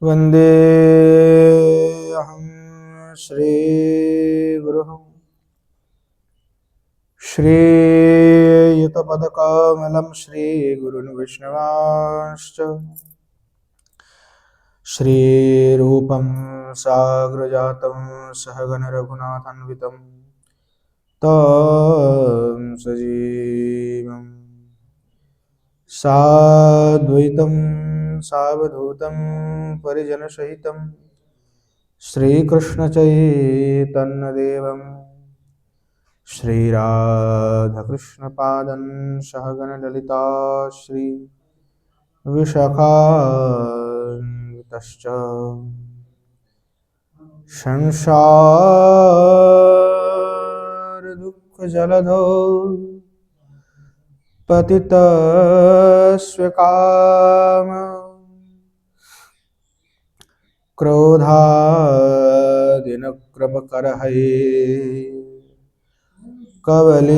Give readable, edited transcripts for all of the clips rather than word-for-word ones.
वन्देऽहं श्रीगुरुः श्रीयुतपदकमलं श्रीगुरुन् विष्णवांश्च श्रीरूपं साग्रजातं सहगणरघुनाथान्वितं तं सजीवं साद्वैतं सावधूतं परिजनसहितं श्रीकृष्णचैतन्यदेवं श्रीराधाकृष्णपादं सहगणललिता श्रीविशाखान्वितश्च संसारदुःखजलधौ पतितस्वकाम क्रोधादिनक्रमकरहै कवलीकृतस्य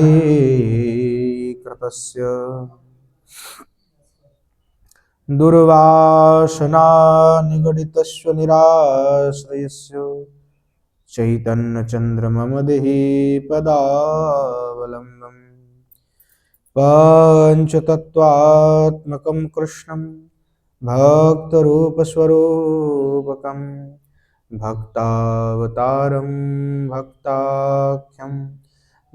दुर्वासनानिगडितस्य निराश्रयस्य चैतन्यचन्द्रममदेहि पदावलम्बम् पञ्चतत्त्वात्मकं कृष्णं भक्तरूपस्वरूपकं भक्तावतारं भक्ताख्यं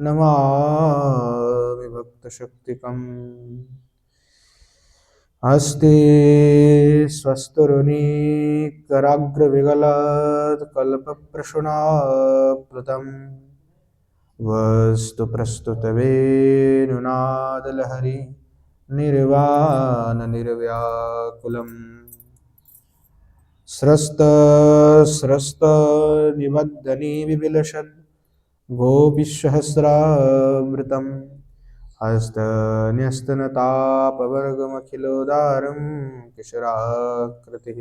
नमामि भक्तशक्तिकम् अस्ति स्वस्तुरुनीकराग्रविगलत्कल्पप्रसूनाप्लुतं वस्तु प्रस्तुतवेणुनादलहरी निर्वाणनिर्व्याकुलम् स्रस्तस्रस्तनिबद्धनिबिलषद् गोपीसहस्रामृतं हस्तन्यस्तनतापवर्गमखिलोदारं किशोराकृतिः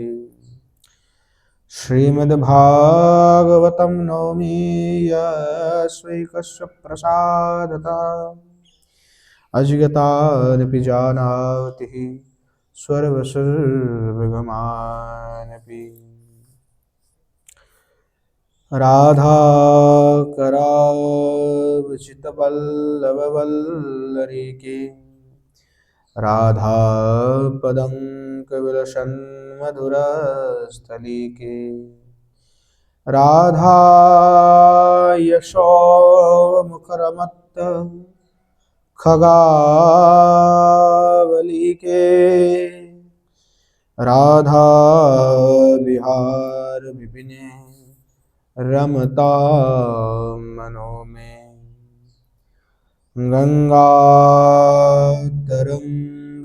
श्रीमद्भागवतं नौमि यस्वैकस्य प्रसादतः अजिगतानपि जानाति सर्वसर्वगमानपि राधाकरावचितवल्लभवल्लरीके राधापदङ्कविलसन्मधुरस्थलीके राधा यशोमुखरमत्त खगावलिके राधा विहार विपिने रमता मनो में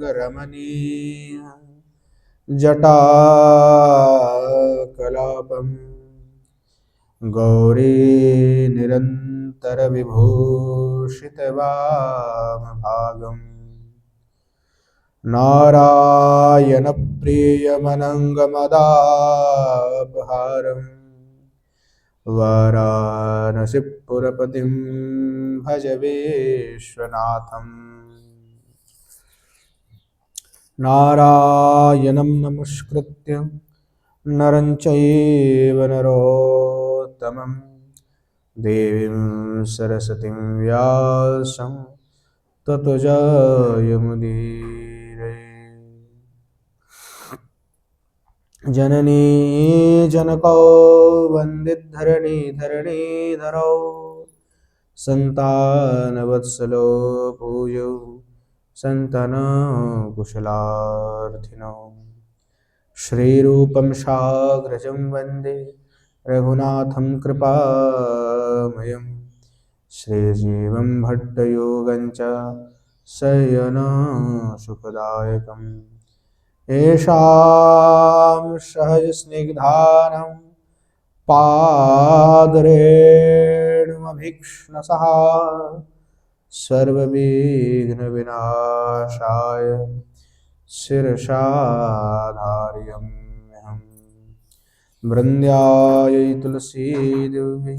गंगातरंगरमणीय जटाकलापं गौरी निरन्तरविभूषितवामभागम् नारायणप्रियमनङ्गमदापहारम् वाराणसीपुरपतिं भज विश्वनाथम् नारायणं नमस्कृत्य नरं चैव नरोत्तमं देवीं सरस्वतीं व्यासं ततो जयमुदीरये जननी जनको वन्दित धरणीधरो सन्तानवत्सलो पूजो सन्तनकुशलार्थिनो श्रीरूपं साग्रजं वन्दे रघुनाथं कृपामयं श्रीजीवं भट्टयोगं च शयनसुखदायकम् येषां सहजस्निग्धानं पादरेणुमभीक्ष्णसः सर्वविघ्नविनाशाय शिरसा धारयाम्यहम् वृन्द्यायै तुलसीदेवी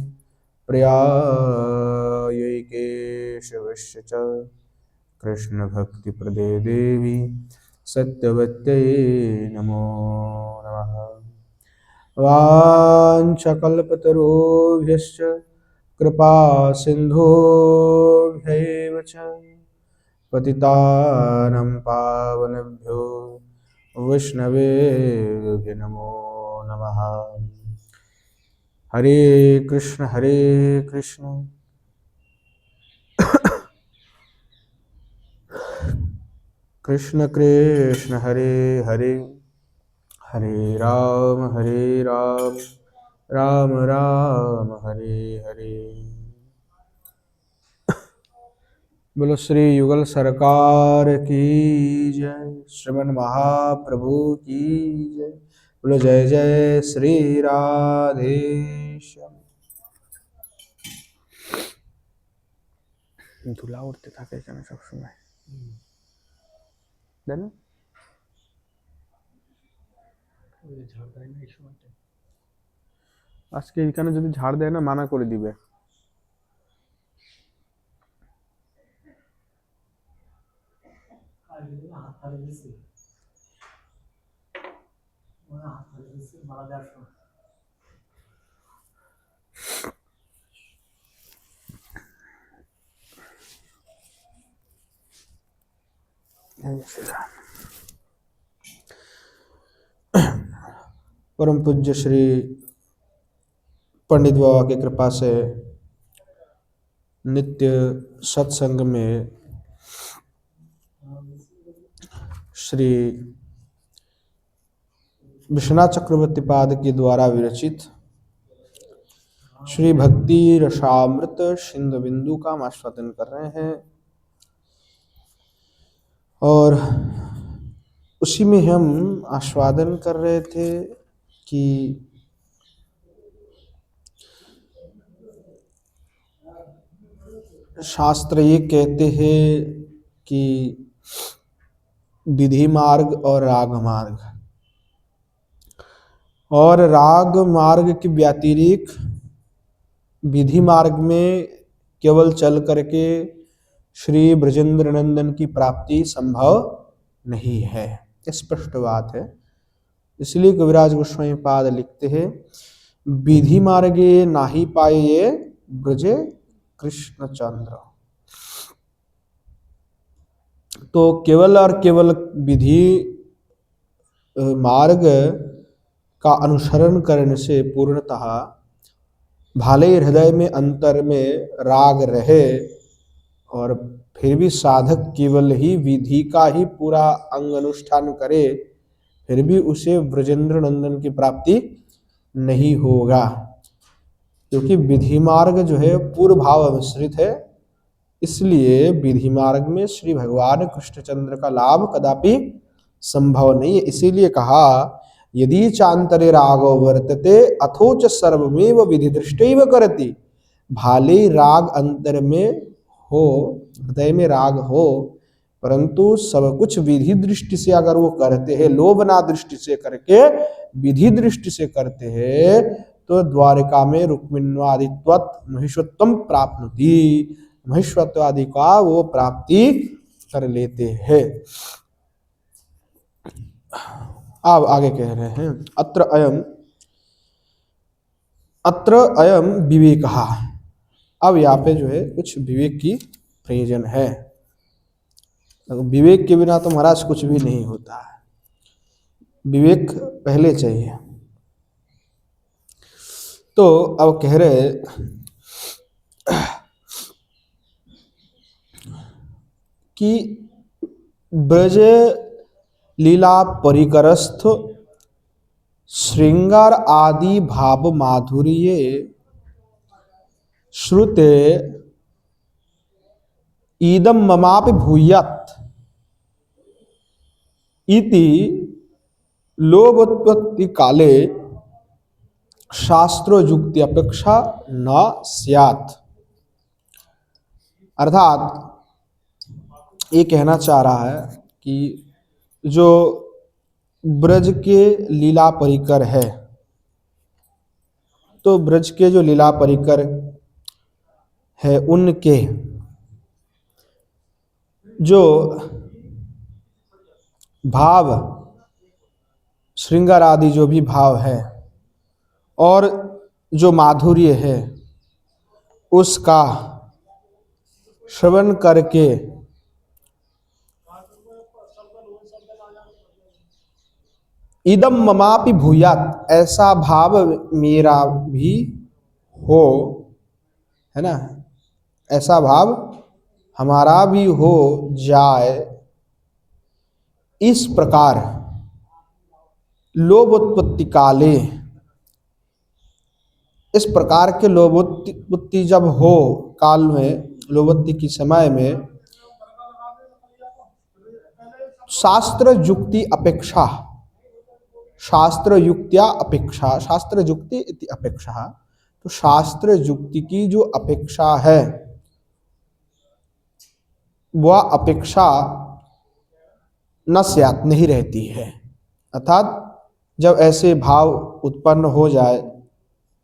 प्रियायै केशवस्य च कृष्णभक्तिप्रदे देवी सत्यवत्यै नमो नमः। वाञ्छकल्पतरुभ्यश्च कृपा सिन्धुभ्यैव च पतितानं पावनेभ्यो वैष्णवेभ्यो नमो नमः। हरे कृष्ण कृष्ण कृष्ण हरे हरे, हरे राम राम राम हरे हरे। बोलो श्री युगल सरकार की जय, श्रीमन महाप्रभु की जय। बोलो जय जय श्री राधेश्याम। ধুলা উঠতে থাকে এখানে সবসময়, তাই না? আজকে এখানে যদি ঝাড় দেয় না, মানা করে দিবে। परम पूज्य श्री पंडित बाबा की कृपा से नित्य सत्संग में श्री विश्वनाथ चक्रवर्ती पाद के द्वारा विरचित श्री भक्ति रसामृत सिंधु बिंदु का हम आस्वादन कर रहे हैं, और उसी में हम आस्वादन कर रहे थे कि शास्त्र ये कहते हैं कि विधि मार्ग और राग मार्ग, और राग मार्ग के व्यतिरिक्त विधि मार्ग में केवल चल करके श्री ब्रजेंद्र नंदन की प्राप्ति संभव नहीं है, स्पष्ट बात है। इसलिए कविराज गोस्वामी पाद लिखते हैं, विधि मार्गे नाही पाए ये ब्रजे कृष्ण चंद्र। तो केवल और केवल विधि मार्ग का अनुसरण करने से पूर्णतः भाले हृदय में अंतर में राग रहे और फिर भी साधक केवल ही विधि का ही पूरा अंग अनुष्ठान करे, फिर भी उसे ब्रजेंद्र नंदन की प्राप्ति नहीं होगा, क्योंकि विधि मार्ग जो है पूर्व भाव मिश्रित है। इसलिए विधि मार्ग में श्री भगवान कृष्णचंद्र का लाभ कदापि संभव नहीं है। इसीलिए कहा, यदि चांतरे रागो वर्तते अथोच सर्वमेव विधि दृष्टैव करति। भाले राग अंतर में हो, हृदय में राग हो, परंतु सब कुछ विधि दृष्टि से अगर वो करते हैं, लोभना दृष्टि से करके विधि दृष्टि से करते हैं, तो द्वारिका में रुक्मिण्वादित्वत महिषत्वम प्राप्नुति, महिष्वत्व आदि का वो प्राप्ति कर लेते हैं। अब आगे कह रहे हैं, अत्र अयम विवेकः। अब यहाँ पे जो है कुछ विवेक की प्रयोजन है। विवेक के बिना तो महाराज कुछ भी नहीं होता है, विवेक पहले चाहिए। तो अब कह रहे कि ब्रज लीला परिकरस्थ श्रृंगार आदि भाव माधुर्ये श्रुते इदम ममापि भूयात् इति लोभोत्पत्ति काले शास्त्रो युक्ति अपेक्षा न स्यात्। अर्थात ये कहना चाह रहा है कि जो ब्रज के लीला परिकर है, तो ब्रज के जो लीला परिकर है उनके जो भाव, श्रृंगार आदि जो भी भाव है, और जो माधुर्य है उसका श्रवण करके इदम ममापि भूयात, ऐसा भाव मेरा भी हो, है ना, ऐसा भाव हमारा भी हो जाए, इस प्रकार लोभोत्पत्ति काले, इस प्रकार के लोभोत्पत्ति जब हो काल में, लोभोत्पत्ति के समय में शास्त्र युक्ति अपेक्षा, शास्त्र युक्त्या अपेक्षा, शास्त्र युक्ति इति अपेक्षा, तो शास्त्र युक्ति की जो अपेक्षा है वह अपेक्षा न स्यात्, नहीं रहती है। अर्थात जब ऐसे भाव उत्पन्न हो जाए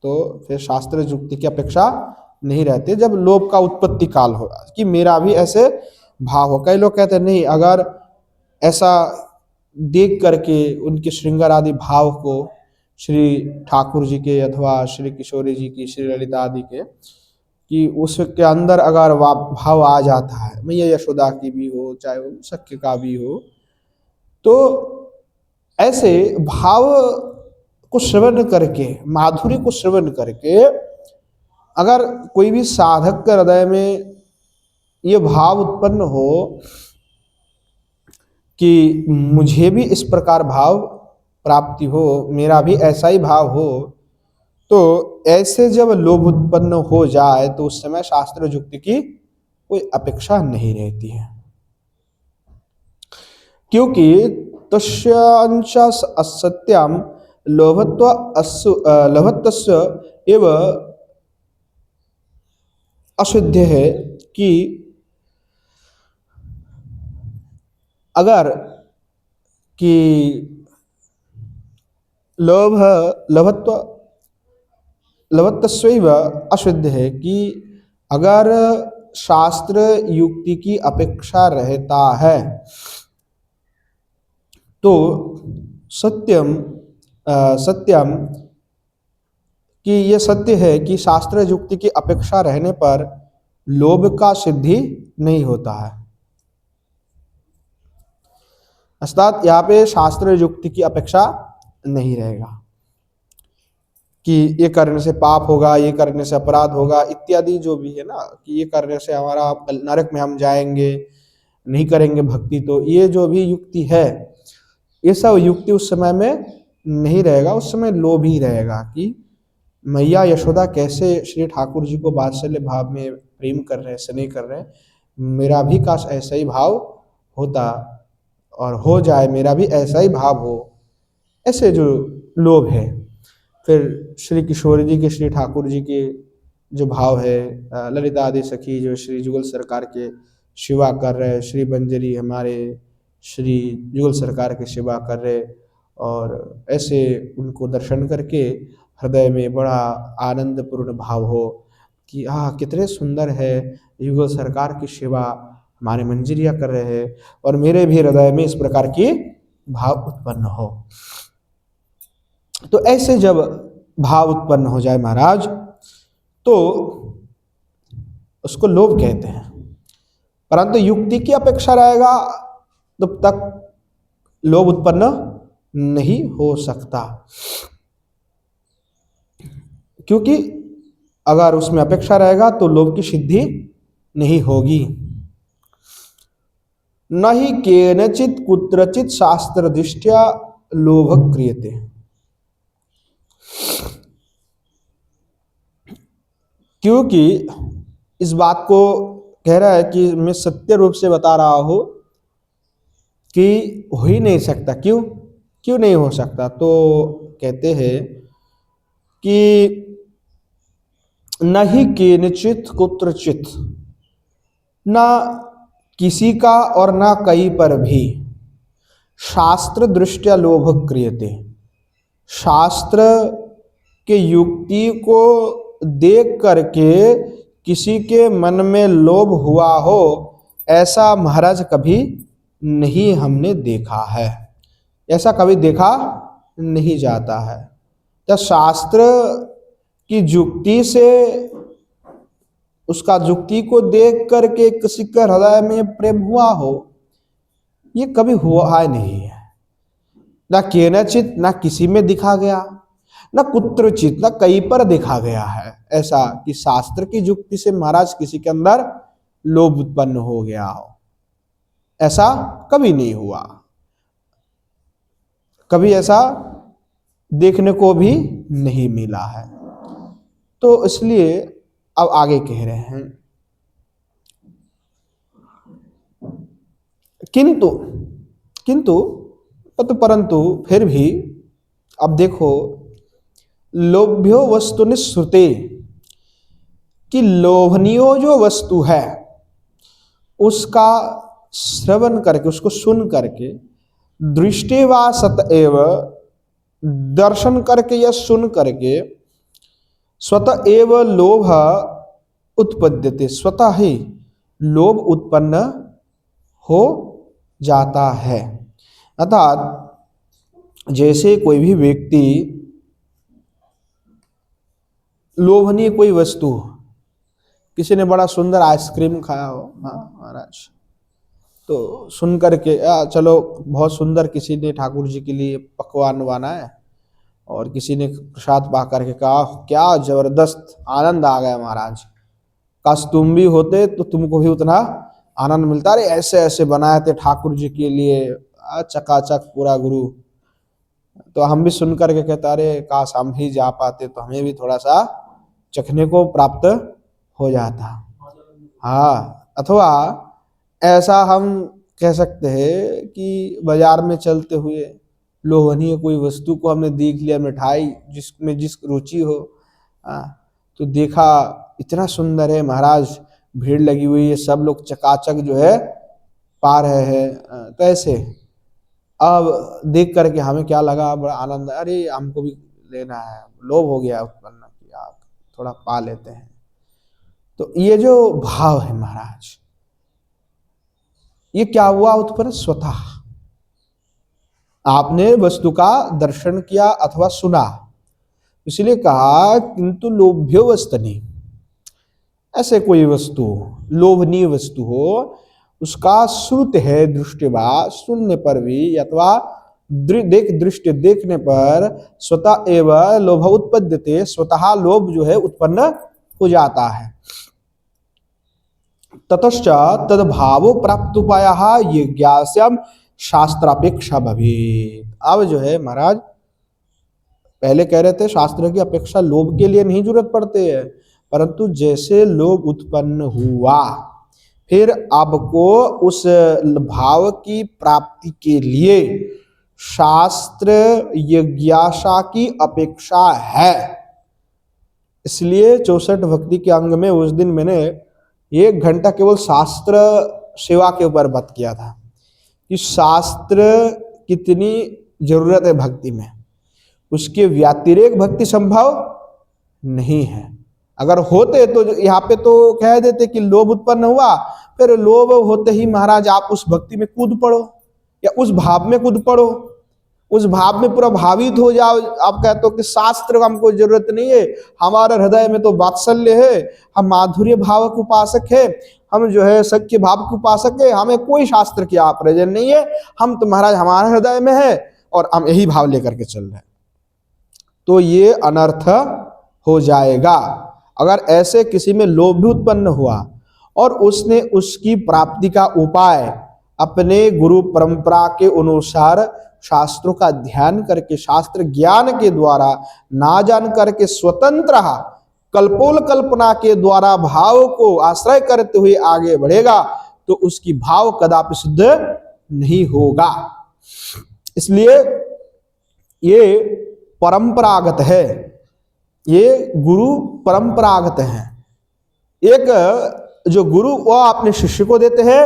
तो फिर शास्त्र युक्ति की अपेक्षा नहीं रहती, जब लोभ का उत्पत्ति काल होगा कि मेरा भी ऐसे भाव हो। कई लोग कहते हैं नहीं, अगर ऐसा देख करके उनके श्रृंगार आदि भाव को श्री ठाकुर जी के अथवा श्री किशोरी जी की, श्री ललिता आदि के, कि उसके अंदर अगर भाव आ जाता है, मैया यशोदा की भी हो चाहे वो सख्य का भी हो, तो ऐसे भाव को श्रवण करके, माधुर्य को श्रवण करके अगर कोई भी साधक के हृदय में ये भाव उत्पन्न हो कि मुझे भी इस प्रकार भाव प्राप्ति हो, मेरा भी ऐसा ही भाव हो, तो ऐसे जब लोभ उत्पन्न हो जाए तो उस समय शास्त्र युक्ति की कोई अपेक्षा नहीं रहती है, क्योंकि तस्यांश असत्यम लोभत्वस्य एव अशुद्ध है, कि अगर कि लोभत्वस्यैव अशुद्ध है, कि अगर शास्त्र युक्ति की अपेक्षा रहता है तो सत्यम कि ये सत्य है कि शास्त्र युक्ति की अपेक्षा रहने पर लोभ का सिद्धि नहीं होता है। अर्थात यहाँ पे शास्त्र युक्ति की अपेक्षा नहीं रहेगा कि ये करने से पाप होगा, ये करने से अपराध होगा इत्यादि जो भी है ना, कि ये करने से हमारा नरक में हम जाएंगे, नहीं करेंगे भक्ति, तो ये जो भी युक्ति है ये सब युक्ति उस समय में नहीं रहेगा। उस समय लोभ ही रहेगा कि मैया यशोदा कैसे श्री ठाकुर जी को वात्सल्य भाव में प्रेम कर रहे हैं, स्नेह कर रहे हैं, मेरा भी काश ऐसा ही भाव होता और हो जाए, मेरा भी ऐसा ही भाव हो, ऐसे जो लोभ है। फिर श्री किशोरी जी के, श्री ठाकुर जी के जो भाव है, ललिता आदि सखी जो श्री जुगल सरकार के सेवा कर रहे, श्री बंजरी हमारे श्री जुगल सरकार की सेवा कर रहे, और ऐसे उनको दर्शन करके हृदय में बड़ा आनंदपूर्ण भाव हो कि कितने सुंदर है, युगल सरकार की सेवा हमारे मंजरिया कर रहे हैं, और मेरे भी हृदय में इस प्रकार की भाव उत्पन्न हो। तो ऐसे जब भाव उत्पन्न हो जाए महाराज, तो उसको लोभ कहते हैं। परंतु युक्ति की अपेक्षा रहेगा तब तक लोभ उत्पन्न नहीं हो सकता, क्योंकि अगर उसमें अपेक्षा रहेगा तो लोभ की सिद्धि नहीं होगी। न ही केनचित कुत्रचित शास्त्र दृष्टया लोभ क्रियते, क्योंकि इस बात को कह रहा है कि मैं सत्य रूप से बता रहा हूं कि हो ही नहीं सकता। क्यों नहीं हो सकता? तो कहते हैं कि नहीं केनचित कुत्रचित, ना किसी का और ना कहीं पर भी शास्त्र दृष्टया लोभ क्रियते, शास्त्र के युक्ति को देख करके किसी के मन में लोभ हुआ हो, ऐसा महाराज कभी नहीं हमने देखा है, ऐसा कभी देखा नहीं जाता है। तो शास्त्र की जुक्ति से, उसका जुक्ति को देख करके किसी के हृदय में प्रेम हुआ हो, ये कभी हुआ ही नहीं है। ना केनचित, ना किसी में दिखा गया, न कुत्रचित, न कहीं पर देखा गया है ऐसा कि शास्त्र की जुक्ति से महाराज किसी के अंदर लोभ उत्पन्न हो गया हो। ऐसा कभी नहीं हुआ, कभी ऐसा देखने को भी नहीं मिला है। तो इसलिए अब आगे कह रहे हैं, किंतु किंतु परंतु फिर भी अब देखो, लोभ्यो वस्तुनि श्रुते, कि लोभनीय जो वस्तु है उसका श्रवण करके, उसको सुन करके, दृष्टि वा सत एव, दर्शन करके या सुन करके, स्वतः एव लोभ उत्पद्यते, स्वतः ही लोभ उत्पन्न हो जाता है। अर्थात जैसे कोई भी व्यक्ति लोभनीय कोई वस्तु, किसी ने बड़ा सुंदर आइसक्रीम खाया हो, हाँ महाराज, तो सुन करके चलो बहुत सुंदर किसी ने ठाकुर जी के लिए पकवान बनाया, और किसी ने प्रसाद पा करके कहा क्या जबरदस्त आनंद आ गया महाराज, काश तुम भी होते तो तुमको भी उतना आनंद मिलता। अरे ऐसे ऐसे बनाए थे ठाकुर जी के लिए, चकाचक पूरा गुरु। तो हम भी सुन करके कहते अरे काश हम भी जा पाते तो हमें भी थोड़ा सा चखने को प्राप्त हो जाता। हाँ, अथवा ऐसा हम कह सकते हैं कि बाजार में चलते हुए लोभनीय कोई वस्तु को हमने देख लिया, मिठाई जिसमें जिस रुचि हो, तो देखा इतना सुंदर है महाराज, भीड़ लगी हुई है, सब लोग चकाचक जो है पा रहे हैं, तो ऐसे अब देख करके हमें क्या लगा, बड़ा आनंद, अरे हमको भी लेना है, लोभ हो गया उत्पन्न किया, थोड़ा पा लेते हैं। तो ये जो भाव है महाराज, ये क्या हुआ उत्पन्न? स्वतः आपने वस्तु का दर्शन किया अथवा सुना, इसलिए कहा किंतु लोभ्यो वस्तनि, ऐसे कोई वस्तु लोभनीय वस्तु हो, उसका श्रुत है दृष्टिवा, सुनने पर भी अथवा दृष्टि देखने पर स्वतः एवं लोभ उत्पद्यते, स्वतः लोभ जो है उत्पन्न हो जाता है। ततश्च तद्भावो प्राप्त उपाय यज्ञास्यम शास्त्रापेक्षा भवेत्। अब जो है महाराज, पहले कह रहे थे शास्त्र की अपेक्षा लोभ के लिए नहीं जरूरत पड़ती है, परंतु जैसे लोभ उत्पन्न हुआ फिर आपको उस भाव की प्राप्ति के लिए शास्त्र यज्ञाशा की अपेक्षा है। इसलिए 64 भक्ति के अंग में उस दिन मैंने 1 घंटा केवल शास्त्र सेवा के ऊपर बात किया था कि शास्त्र कितनी जरूरत है भक्ति में, उसके व्यतिरेक भक्ति संभव नहीं है। अगर होते तो यहाँ पे तो कह देते कि लोभ उत्पन्न हुआ, फिर लोभ होते ही महाराज आप उस भक्ति में कूद पड़ो या उस भाव में कूद पड़ो, उस भाव में पूरा भावित हो जाओ। आप कहते हो कि शास्त्र का हमको जरूरत नहीं है, हमारे हृदय में तो वात्सल्य है, हम माधुर्य भाव के उपासक है, हम जो है सख्य भाव के उपासक है, हमें कोई शास्त्र की प्रयोजन नहीं है, हम तो महाराज हमारे हृदय में है और हम यही भाव लेकर के चल रहे हैं, तो ये अनर्थ हो जाएगा। अगर ऐसे किसी में लोभ भी उत्पन्न हुआ और उसने उसकी प्राप्ति का उपाय अपने गुरु परंपरा के अनुसार शास्त्रों का ध्यान करके, शास्त्र ज्ञान के द्वारा ना जान करके स्वतंत्र कल्पोल कल्पना के द्वारा भाव को आश्रय करते हुए आगे बढ़ेगा तो उसकी भाव कदापि सिद्ध नहीं होगा। इसलिए ये परंपरागत है, ये गुरु परंपरागत है। एक जो गुरु वह अपने शिष्य को देते हैं,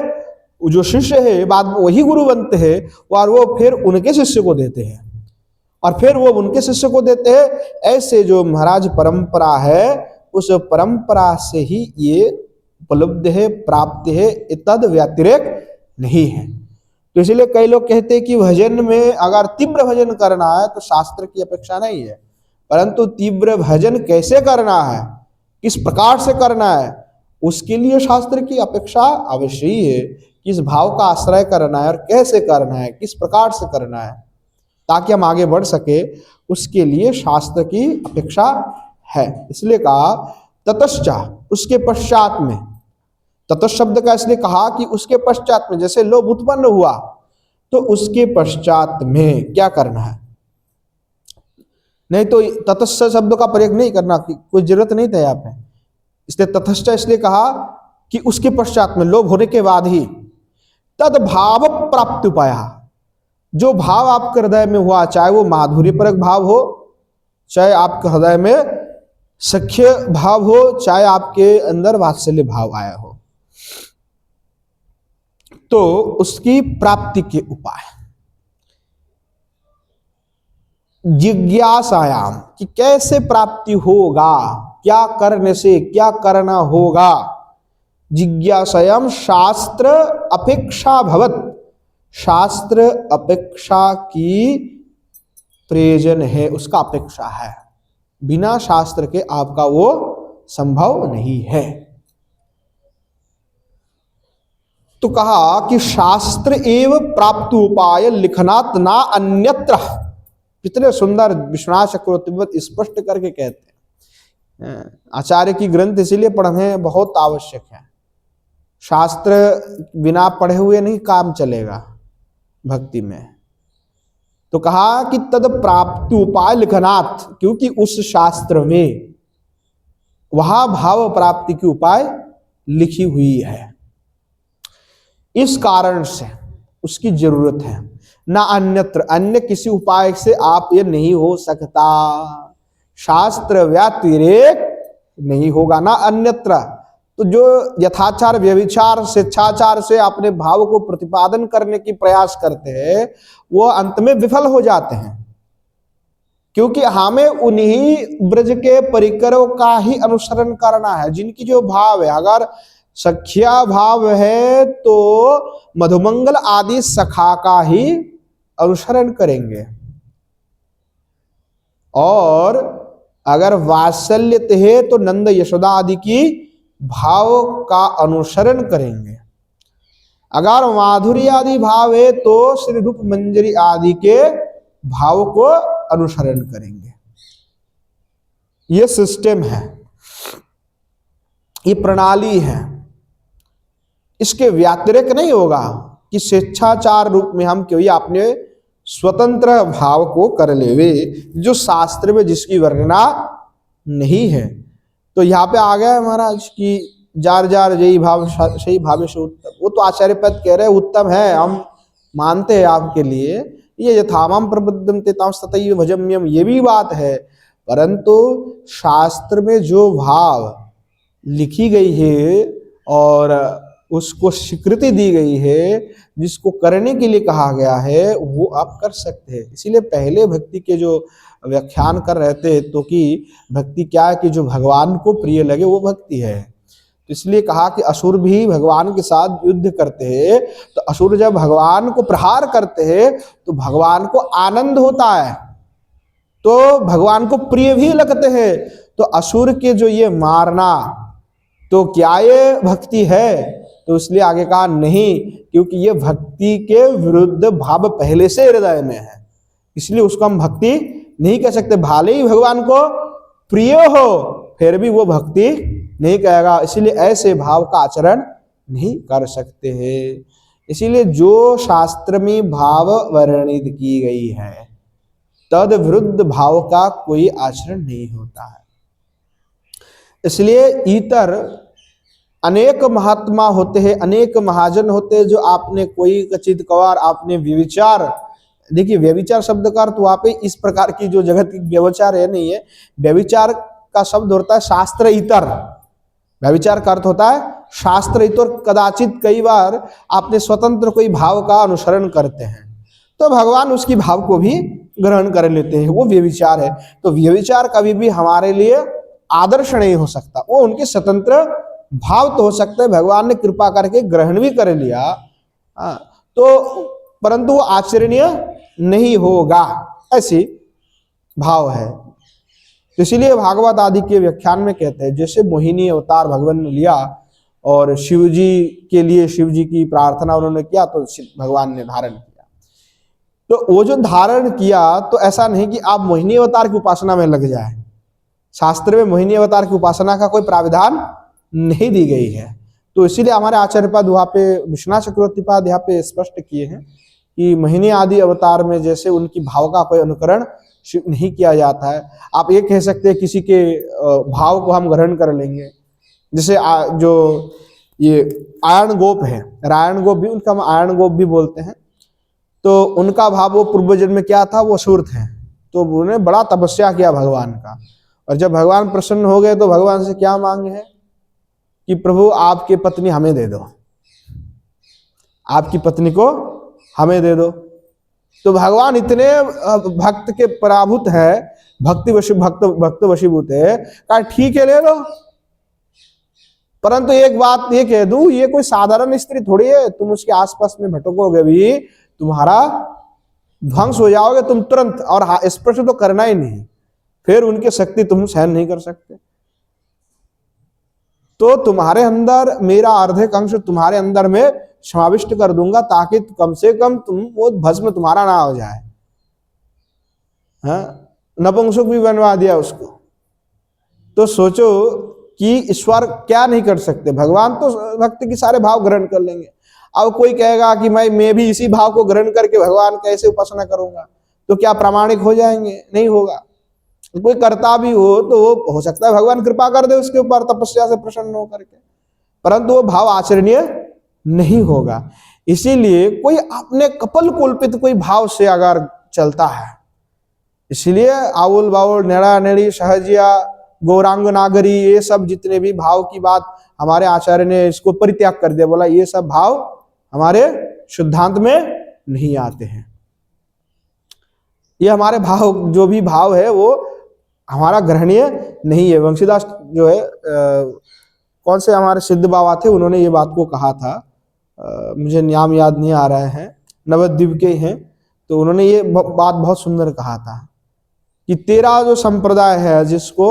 जो शिष्य है बाद में वही गुरु बनते हैं और वो फिर उनके शिष्य को देते हैं और फिर वो उनके शिष्य को देते हैं। ऐसे जो महाराज परंपरा है, उस परंपरा से ही ये उपलब्ध है, प्राप्त है, तद व्यतिरेक नहीं है। तो इसलिए कई लोग कहते हैं कि भजन में अगर तीव्र भजन करना है तो शास्त्र की अपेक्षा नहीं है, परंतु तीव्र भजन कैसे करना है, किस प्रकार से करना है, उसके लिए शास्त्र की अपेक्षा अवश्य ही है। किस भाव का आश्रय करना है और कैसे करना है, किस प्रकार से करना है, ताकि हम आगे बढ़ सके, उसके लिए शास्त्र की अपेक्षा है। इसलिए कहा ततश्चात्, उसके पश्चात में। ततः शब्द का इसलिए कहा कि उसके पश्चात में, जैसे लोभ उत्पन्न हुआ तो उसके पश्चात में क्या करना है, नहीं तो ततश्च शब्द का प्रयोग नहीं करना, कोई जरूरत नहीं था यहाँ पे। इसलिए ततश्च इसलिए कहा कि उसके पश्चात में, लोभ होने के बाद ही, तद भाव प्राप्ति उपाय, जो भाव आपके हृदय में हुआ, चाहे वो माधुर्यपरक भाव हो, चाहे आपके हृदय में सख्य भाव हो, चाहे आपके अंदर वात्सल्य भाव आया हो, तो उसकी प्राप्ति के उपाय जिज्ञासायाम, कि कैसे प्राप्ति होगा, क्या करने से, क्या करना होगा। जिज्ञासायाम शास्त्र अपेक्षा भवत, शास्त्र अपेक्षा की प्रयोजन है, उसका अपेक्षा है, बिना शास्त्र के आपका वो संभव नहीं है। तो कहा कि शास्त्र एव प्राप्ति उपाय लिखनात् ना अन्यत्र। कितने सुंदर विश्वनाथ चक्रवर्ती स्पष्ट करके कहते हैं। आचार्य की ग्रंथ इसीलिए पढ़ने बहुत आवश्यक है। शास्त्र बिना पढ़े हुए नहीं काम चलेगा भक्ति में। तो कहा कि तद प्राप्ति उपाय लिखनात्, क्योंकि उस शास्त्र में वहां भाव प्राप्ति की उपाय लिखी हुई है, इस कारण से उसकी जरूरत है। ना अन्यत्र, अन्य किसी उपाय से आप ये नहीं हो सकता, शास्त्र व्यतिरेक नहीं होगा, ना अन्यत्र। तो जो यथाचार व्यभिचार स्वेच्छाचार से अपने भाव को प्रतिपादन करने की प्रयास करते हैं, वो अंत में विफल हो जाते हैं, क्योंकि हमें उन्हीं ब्रज के परिकरों का ही अनुसरण करना है, जिनकी जो भाव है। अगर सख्या भाव है तो मधुमंगल आदि सखा का ही अनुसरण करेंगे, और अगर वात्सल्य है तो नंद यशोदा आदि की भाव का अनुसरण करेंगे। अगर माधुर्य आदि भाव है तो श्री रूप मंजरी आदि के भाव को अनुसरण करेंगे। ये सिस्टम है, ये प्रणाली है, इसके व्यतिरेक नहीं होगा कि स्वेच्छाचार रूप में हम क्यों अपने स्वतंत्र भाव को कर लेवे, जो शास्त्र में जिसकी वर्णना नहीं है। तो यहाँ पे आ गया महाराज कि जार जार जयी भाव सही भावे से उत्तम, वो तो आचार्य पद कह रहे उत्तम है, हम मानते हैं आपके लिए, ये यथामम प्रबुद्धम तेताम ततैव भजम्यम, ये भी बात है। परंतु शास्त्र में जो भाव लिखी गई है और उसको स्वीकृति दी गई है, जिसको करने के लिए कहा गया है, वो आप कर सकते हैं। इसीलिए पहले भक्ति के जो व्याख्यान कर रहे थे, तो कि भक्ति क्या है कि जो भगवान को प्रिय लगे वो भक्ति है। तो इसलिए कहा कि असुर भी भगवान के साथ युद्ध करते हैं, तो असुर जब भगवान को प्रहार करते हैं तो भगवान को आनंद होता है, तो भगवान को प्रिय भी लगते हैं। तो असुर के जो ये मारना, तो क्या ये भक्ति है? तो इसलिए आगे कहा नहीं, क्योंकि ये भक्ति के विरुद्ध भाव पहले से हृदय में है, इसलिए उसको हम भक्ति नहीं कह सकते। भले ही भगवान को प्रिय हो फिर भी वो भक्ति नहीं कहेगा, इसीलिए ऐसे भाव का आचरण नहीं कर सकते हैं। इसीलिए जो शास्त्र में भाव वर्णित की गई है, तद विरुद्ध भाव का कोई आचरण नहीं होता है। इसलिए इतर अनेक महात्मा होते हैं, अनेक महाजन होते हैं, जो आपने कोई कचित कवार आपने व्यभिचार, देखिए व्यभिचार शब्द का अर्थ वहां पे इस प्रकार की जो जगत की व्यभिचार है नहीं है। व्यभिचार का शब्द होता है शास्त्र इतर, व्यभिचार का अर्थ होता है शास्त्र इतर। कदाचित कई बार आपने स्वतंत्र कोई भाव का अनुसरण करते हैं, तो भगवान उसकी भाव को भी ग्रहण कर लेते हैं, वो व्यभिचार है। तो व्यभिचार कभी भी हमारे लिए आदर्श नहीं हो सकता, वो उनके स्वतंत्र भाव तो हो सकते हैं, भगवान ने कृपा करके ग्रहण भी कर लिया, तो परंतु वो आचरणीय नहीं होगा, ऐसी भाव है। तो इसीलिए भागवत आदि के व्याख्यान में कहते हैं जैसे मोहिनी अवतार भगवान ने लिया और शिव जी के लिए शिव जी की प्रार्थना उन्होंने किया तो भगवान ने धारण किया। तो वो जो धारण किया तो ऐसा नहीं कि आप मोहिनी अवतार की उपासना में लग जाए। शास्त्र में मोहिनी अवतार की उपासना का कोई प्राविधान नहीं दी गई है। तो इसीलिए हमारे आचार्यपाद वहाँ पे विश्वनाथ चक्रवर्तीपाद यहाँ पे स्पष्ट किए हैं कि मोहिनी आदि अवतार में जैसे उनकी भाव का कोई अनुकरण नहीं किया जाता है। आप ये कह सकते हैं किसी के भाव को हम ग्रहण कर लेंगे, जैसे जो ये आयन गोप है, रायण गोप भी उनका हम आयन गोप भी बोलते हैं। तो उनका भाव वो पूर्व जन्म में क्या था, वो असुर थे। तो उन्होंने बड़ा तपस्या किया भगवान का, और जब भगवान प्रसन्न हो गए तो भगवान से क्या मांगे हैं कि प्रभु आपकी पत्नी हमें दे दो, आपकी पत्नी को हमें दे दो। तो भगवान इतने भक्त के पराभूत है, भक्त वशीभूत है, कहा ठीक है ले लो, परंतु एक बात ये कह दूं, ये कोई साधारण स्त्री थोड़ी है, तुम उसके आसपास में भटकोगे भी तुम्हारा ध्वंस हो जाओगे तुम तुरंत, और स्पर्श तो करना ही नहीं, फिर उनकी शक्ति तुम सहन नहीं कर सकते। तो तुम्हारे अंदर मेरा अर्धेक अंश तुम्हारे अंदर में समाविष्ट कर दूंगा, ताकि कम से कम तुम वो भस्म तुम्हारा ना हो जाए। नपुंसक भी बनवा दिया उसको। तो सोचो कि ईश्वर क्या नहीं कर सकते, भगवान तो भक्त की सारे भाव ग्रहण कर लेंगे। अब कोई कहेगा कि मैं भी इसी भाव को ग्रहण करके भगवान कैसे उपासना करूंगा, तो क्या प्रामाणिक हो जाएंगे? नहीं होगा। कोई करता भी हो तो हो सकता है भगवान कृपा कर दे उसके ऊपर तपस्या से प्रसन्न होकर के, परंतु वो भाव आचरणीय नहीं होगा। इसीलिए कोई अपने कपल कल्पित कोई भाव से अगर चलता है, इसलिए आउल बाउल नेड़ा नेड़ी सहजिया गौरांग नागरी ये सब जितने भी भाव की बात हमारे आचार्य ने इसको परित्याग कर दिया, बोला ये सब भाव हमारे शुद्धांत में नहीं आते हैं। ये हमारे भाव जो भी भाव है वो हमारा ग्रहणीय नहीं है। वंशीदास जो है कौन से हमारे सिद्ध बाबा थे, उन्होंने ये बात को कहा था, मुझे नाम याद नहीं आ रहे हैं, नवद्वीप के हैं। तो उन्होंने ये बात बहुत सुंदर कहा था कि तेरा जो संप्रदाय है जिसको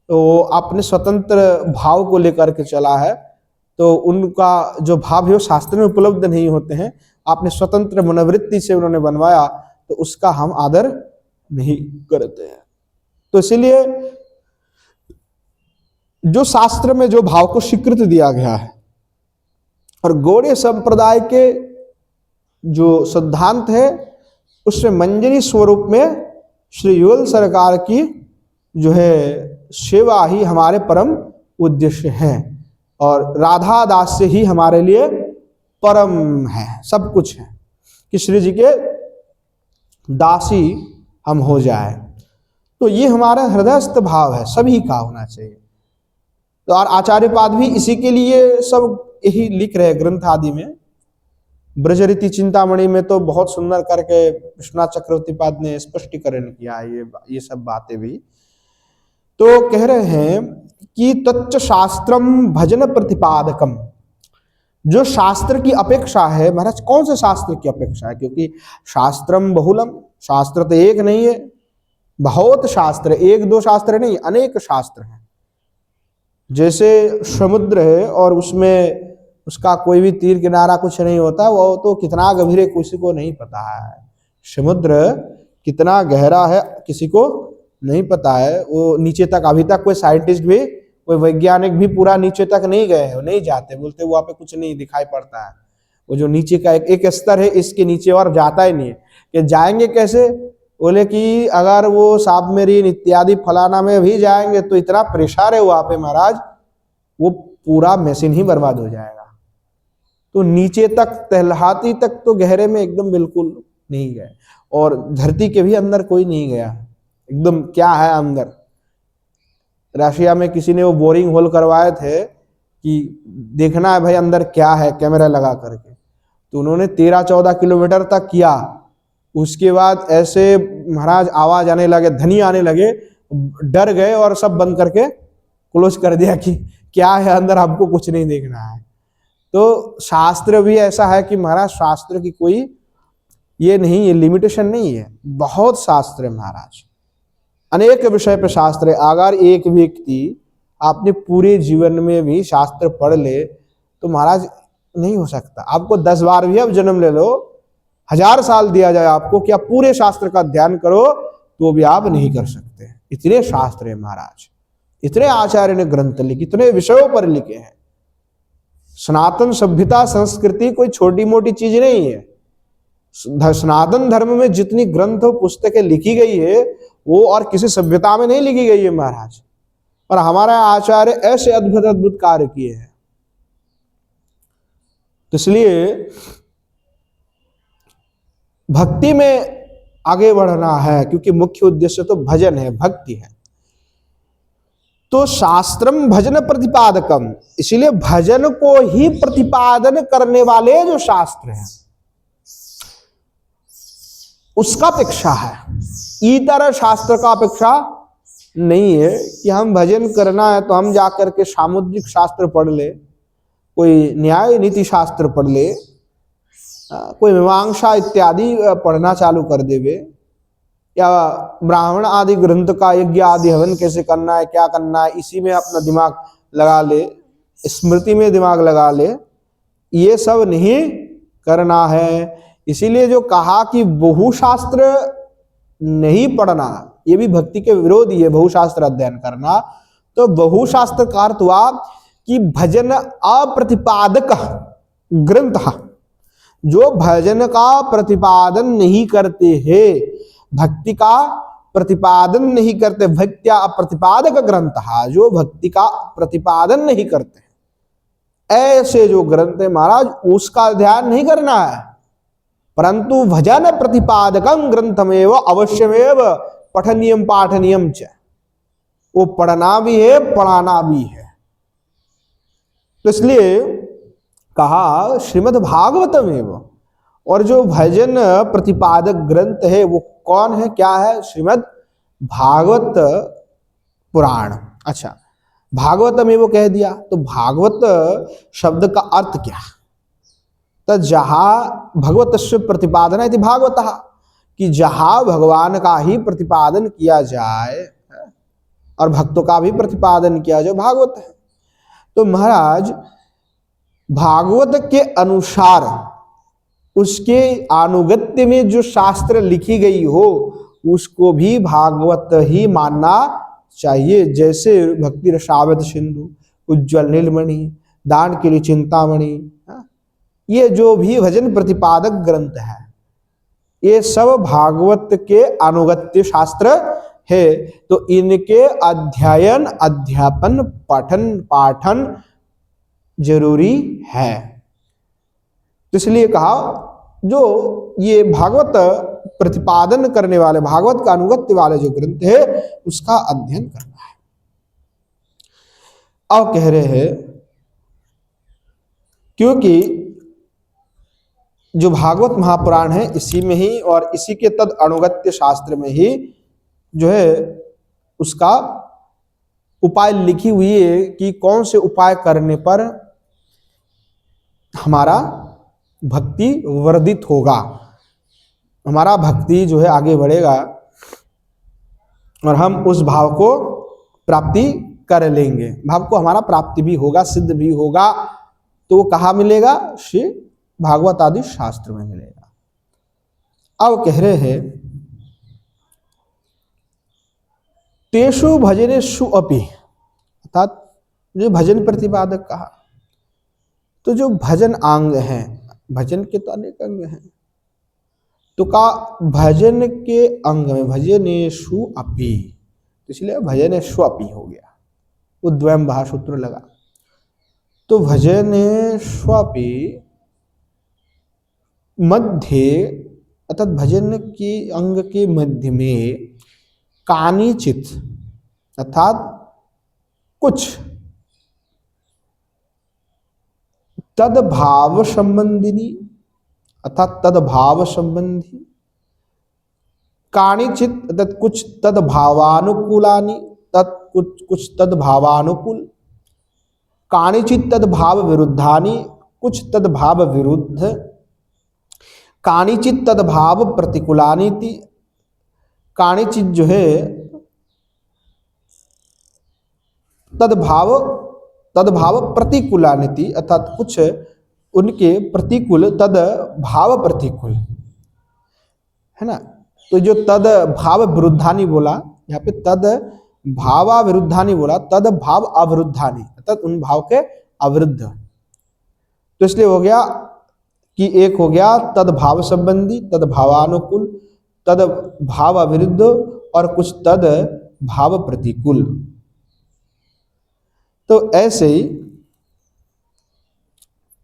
वो अपने स्वतंत्र भाव को लेकर के चला है, तो उनका जो भाव है वो शास्त्र में उपलब्ध नहीं होते हैं, अपने स्वतंत्र मनोवृत्ति से उन्होंने बनवाया, तो उसका हम आदर नहीं करते हैं। तो इसीलिए जो शास्त्र में जो भाव को स्वीकृति दिया गया है, और गौड़ीय संप्रदाय के जो सिद्धांत है उसमें मंजरी स्वरूप में श्री युगल सरकार की जो है सेवा ही हमारे परम उद्देश्य है, और राधा दास से ही हमारे लिए परम है, सब कुछ है कि श्री जी के दासी हम हो जाए। तो ये हमारा हृदयस्थ भाव है, सभी का होना चाहिए। तो और आचार्यपाद भी इसी के लिए सब यही लिख रहे ग्रंथ आदि में। ब्रजरीति चिंतामणि में तो बहुत सुंदर करके विश्वनाथ चक्रवर्तीपाद ने स्पष्टीकरण किया ये सब बातें भी। तो कह रहे हैं कि तच्च शास्त्रम भजन प्रतिपादकम, जो शास्त्र की अपेक्षा है। महाराज कौन से शास्त्र की अपेक्षा है? क्योंकि शास्त्रम बहुलम, शास्त्र तो एक नहीं है, बहुत शास्त्र, एक दो शास्त्र नहीं, अनेक शास्त्र हैं। जैसे समुद्र है और उसमें उसका कोई भी तीर किनारा कुछ नहीं होता, वो तो कितना गंभीर है किसी को नहीं पता है। समुद्र कितना गहरा है किसी को नहीं पता है। वो नीचे तक अभी तक कोई साइंटिस्ट भी, कोई वैज्ञानिक भी पूरा नीचे तक नहीं गए हैं, नहीं जाते, बोलते वहाँ पे कुछ नहीं दिखाई पड़ता है। वो जो नीचे का एक स्तर है, इसके नीचे और जाता ही नहीं है। कि जाएंगे कैसे? बोले कि अगर वो सबमरीन इत्यादि फलाना में भी जाएंगे तो इतना प्रेशर है वहाँ पे महाराज, वो पूरा मशीन ही बर्बाद हो जाएगा। तो नीचे तक, तलहाती तक तो गहरे में एकदम बिल्कुल नहीं गए, और धरती के भी अंदर कोई नहीं गया एकदम। क्या है अंदर? रशिया में किसी ने वो बोरिंग होल करवाए थे कि देखना है भाई अंदर क्या है, कैमरा लगा करके। तो उन्होंने 13-14 किलोमीटर तक किया। उसके बाद ऐसे महाराज आवाज आने लगे, ध्वनि आने लगे, डर गए और सब बंद करके क्लोज कर दिया कि क्या है अंदर, हमको कुछ नहीं देखना है। तो शास्त्र भी ऐसा है कि महाराज शास्त्र की कोई ये नहीं है, लिमिटेशन नहीं है, बहुत शास्त्र है महाराज, अनेक विषय पे शास्त्र है। अगर एक व्यक्ति आपने पूरे जीवन में भी शास्त्र पढ़ ले तो महाराज नहीं हो सकता। आपको 10 बार भी अब जन्म ले लो, 1000 साल दिया जाए आपको कि आप पूरे शास्त्र का अध्ययन करो, तो भी आप नहीं कर सकते। इतने शास्त्र है महाराज, इतने आचार्य ने ग्रंथ लिखे, इतने विषयों पर लिखे हैं। सनातन सभ्यता संस्कृति कोई छोटी मोटी चीज नहीं है। सनातन धर्म में जितनी ग्रंथ पुस्तकें लिखी गई है वो और किसी सभ्यता में नहीं लिखी गई है महाराज। और हमारा आचार्य ऐसे अद्भुत अद्भुत कार्य किए हैं। तो इसलिए भक्ति में आगे बढ़ना है, क्योंकि मुख्य उद्देश्य तो भजन है, भक्ति है। तो शास्त्रम भजन प्रतिपादकम, इसीलिए भजन को ही प्रतिपादन करने वाले जो शास्त्र हैं उसका अपेक्षा है, इतर शास्त्र का अपेक्षा नहीं है कि हम भजन करना है तो हम जाकर के सामुद्रिक शास्त्र पढ़ ले, कोई न्याय नीति शास्त्र पढ़ ले, कोई मीमांसा इत्यादि पढ़ना चालू कर देवे, या ब्राह्मण आदि ग्रंथ का यज्ञ आदि हवन कैसे करना है, क्या करना है, इसी में अपना दिमाग लगा ले, स्मृति में दिमाग लगा ले। ये सब नहीं करना है। इसीलिए जो कहा कि बहुशास्त्र नहीं पढ़ना, ये भी भक्ति के विरोधी है, बहुशास्त्र अध्ययन करना। तो बहुशास्त्र का अर्थ हुआ कि भजन अप्रतिपादक ग्रंथ, जो भजन का प्रतिपादन नहीं करते हैं, भक्ति का प्रतिपादन नहीं करते, भक्त्या अप्रतिपादक ग्रंथ, जो भक्ति का प्रतिपादन नहीं करते, ऐसे जो ग्रंथ है महाराज उसका ध्यान नहीं करना है। परंतु भजन प्रतिपादकं ग्रंथमेव अवश्यमेव पठनीयम पाठनीयम च, वो पढ़ना भी है पढ़ाना भी है। तो इसलिए कहा श्रीमद् भागवतम एवं, और जो भजन प्रतिपादक ग्रंथ है वो कौन है, क्या है, श्रीमद् भागवत पुराण। अच्छा, भागवतम एवं कह दिया तो भागवत शब्द का अर्थ क्या, तो जहां भगवतस्य प्रतिपादन है भागवतः, कि जहां भगवान का ही प्रतिपादन किया जाए और भक्तों का भी प्रतिपादन किया जाए, भागवत है। तो महाराज भागवत के अनुसार उसके अनुगत्य में जो शास्त्र लिखी गई हो उसको भी भागवत ही मानना चाहिए। जैसे भक्ति रसावत सिंधु, उज्ज्वल नीलमणि, दान के लिए चिंतामणि, ये जो भी भजन प्रतिपादक ग्रंथ है ये सब भागवत के अनुगत्य शास्त्र है। तो इनके अध्ययन, अध्यापन, पठन पाठन जरूरी है। तो इसलिए कहा जो ये भागवत प्रतिपादन करने वाले, भागवत का अनुगत्य वाले जो ग्रंथ है उसका अध्ययन करना है। अब कह रहे हैं क्योंकि जो भागवत महापुराण है इसी में ही और इसी के तद अनुगत्य शास्त्र में ही जो है उसका उपाय लिखी हुई है कि कौन से उपाय करने पर हमारा भक्ति वर्धित होगा, हमारा भक्ति जो है आगे बढ़ेगा और हम उस भाव को प्राप्ति कर लेंगे, भाव को हमारा प्राप्ति भी होगा, सिद्ध भी होगा। तो वो कहाँ मिलेगा, श्री भागवत आदि शास्त्र में मिलेगा। अब कह रहे हैं तेषु भजनेषु अपि, अर्थात जो भजन प्रतिपादक कहा, तो जो भजन अंग हैं, भजन के तो अनेक अंग हैं, तो का भजन के अंग में भजनेषु अपि, इसलिए भजनेषु अपि हो गया, वो द्वयम भाषासूत्र लगा। तो भजनेषु अपि मध्य, अर्थात भजन के अंग के मध्य में कानिचित, अर्थात कुछ तद्भाव संबंधिनी, अर्थात तद्भाव संबंधी, कानिचित अर्थात कुछ तद्भावानुकूलानि, कुछ तद्भावानुकूल, कानिचित तद्भाव विरुद्धानि, कुछ तद्भाव विरुद्ध, कानिचित तद्भाव प्रतिकूलानि, कानिचित जो है तद्भाव तद्भाव प्रतिकूलानिति, अर्थात कुछ उनके प्रतिकूल, तद भाव प्रतिकूल, है ना। तो जो तद भाव विरुद्धानी बोला, यहाँ पे तद भावा विरुद्धानी बोला, तद भाव अविरुद्धानी, अर्थात उन भाव के अविरुद्ध। तो इसलिए हो गया कि एक हो गया तद भाव संबंधी, तद भावानुकूल, तद भाव अविरुद्ध, और कुछ तद भाव प्रतिकूल। तो ऐसे ही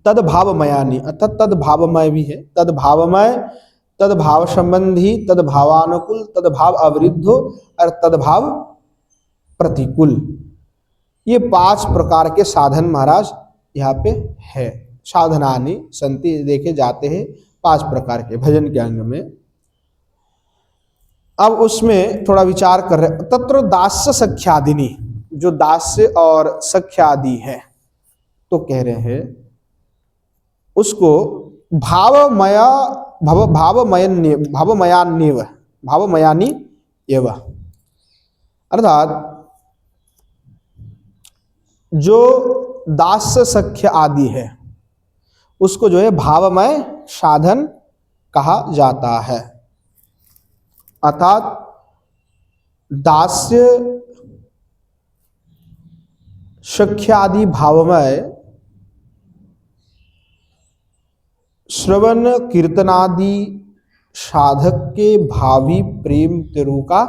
तद भावमयानी, अर्थात तद भावमय भी है, तद भावमय, तद भाव संबंधी, तद भावानुकूल, तद भाव अविरुद्ध और तद भाव प्रतिकूल। ये 5 प्रकार के साधन महाराज यहाँ पे है। साधनानि संति देखे जाते हैं 5 प्रकार के भजन के अंग में। अब उसमें थोड़ा विचार कर रहे, तत्र दास्य सख्यादिनी, जो दास्य और सख्यादि है, तो कह रहे हैं उसको भावमया भावमयानी एवं, अर्थात जो दास्य सख्य आदि है उसको जो है भावमय साधन कहा जाता है। अर्थात दास्य सख्यादि भावमय श्रवण कीर्तनादि साधक के भावी प्रेम तिरु का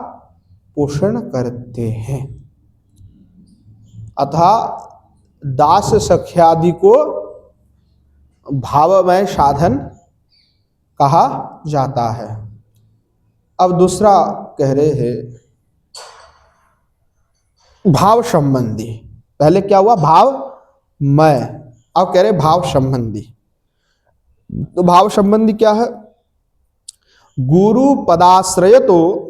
पोषण करते हैं। अतः दास सख्यादि को भावमय साधन कहा जाता है। अब दूसरा कह रहे हैं भाव संबंधी। पहले क्या हुआ? भावमय, अब कह रहे भाव संबंधी। तो भाव संबंधी क्या है? गुरु पदाश्रय, तो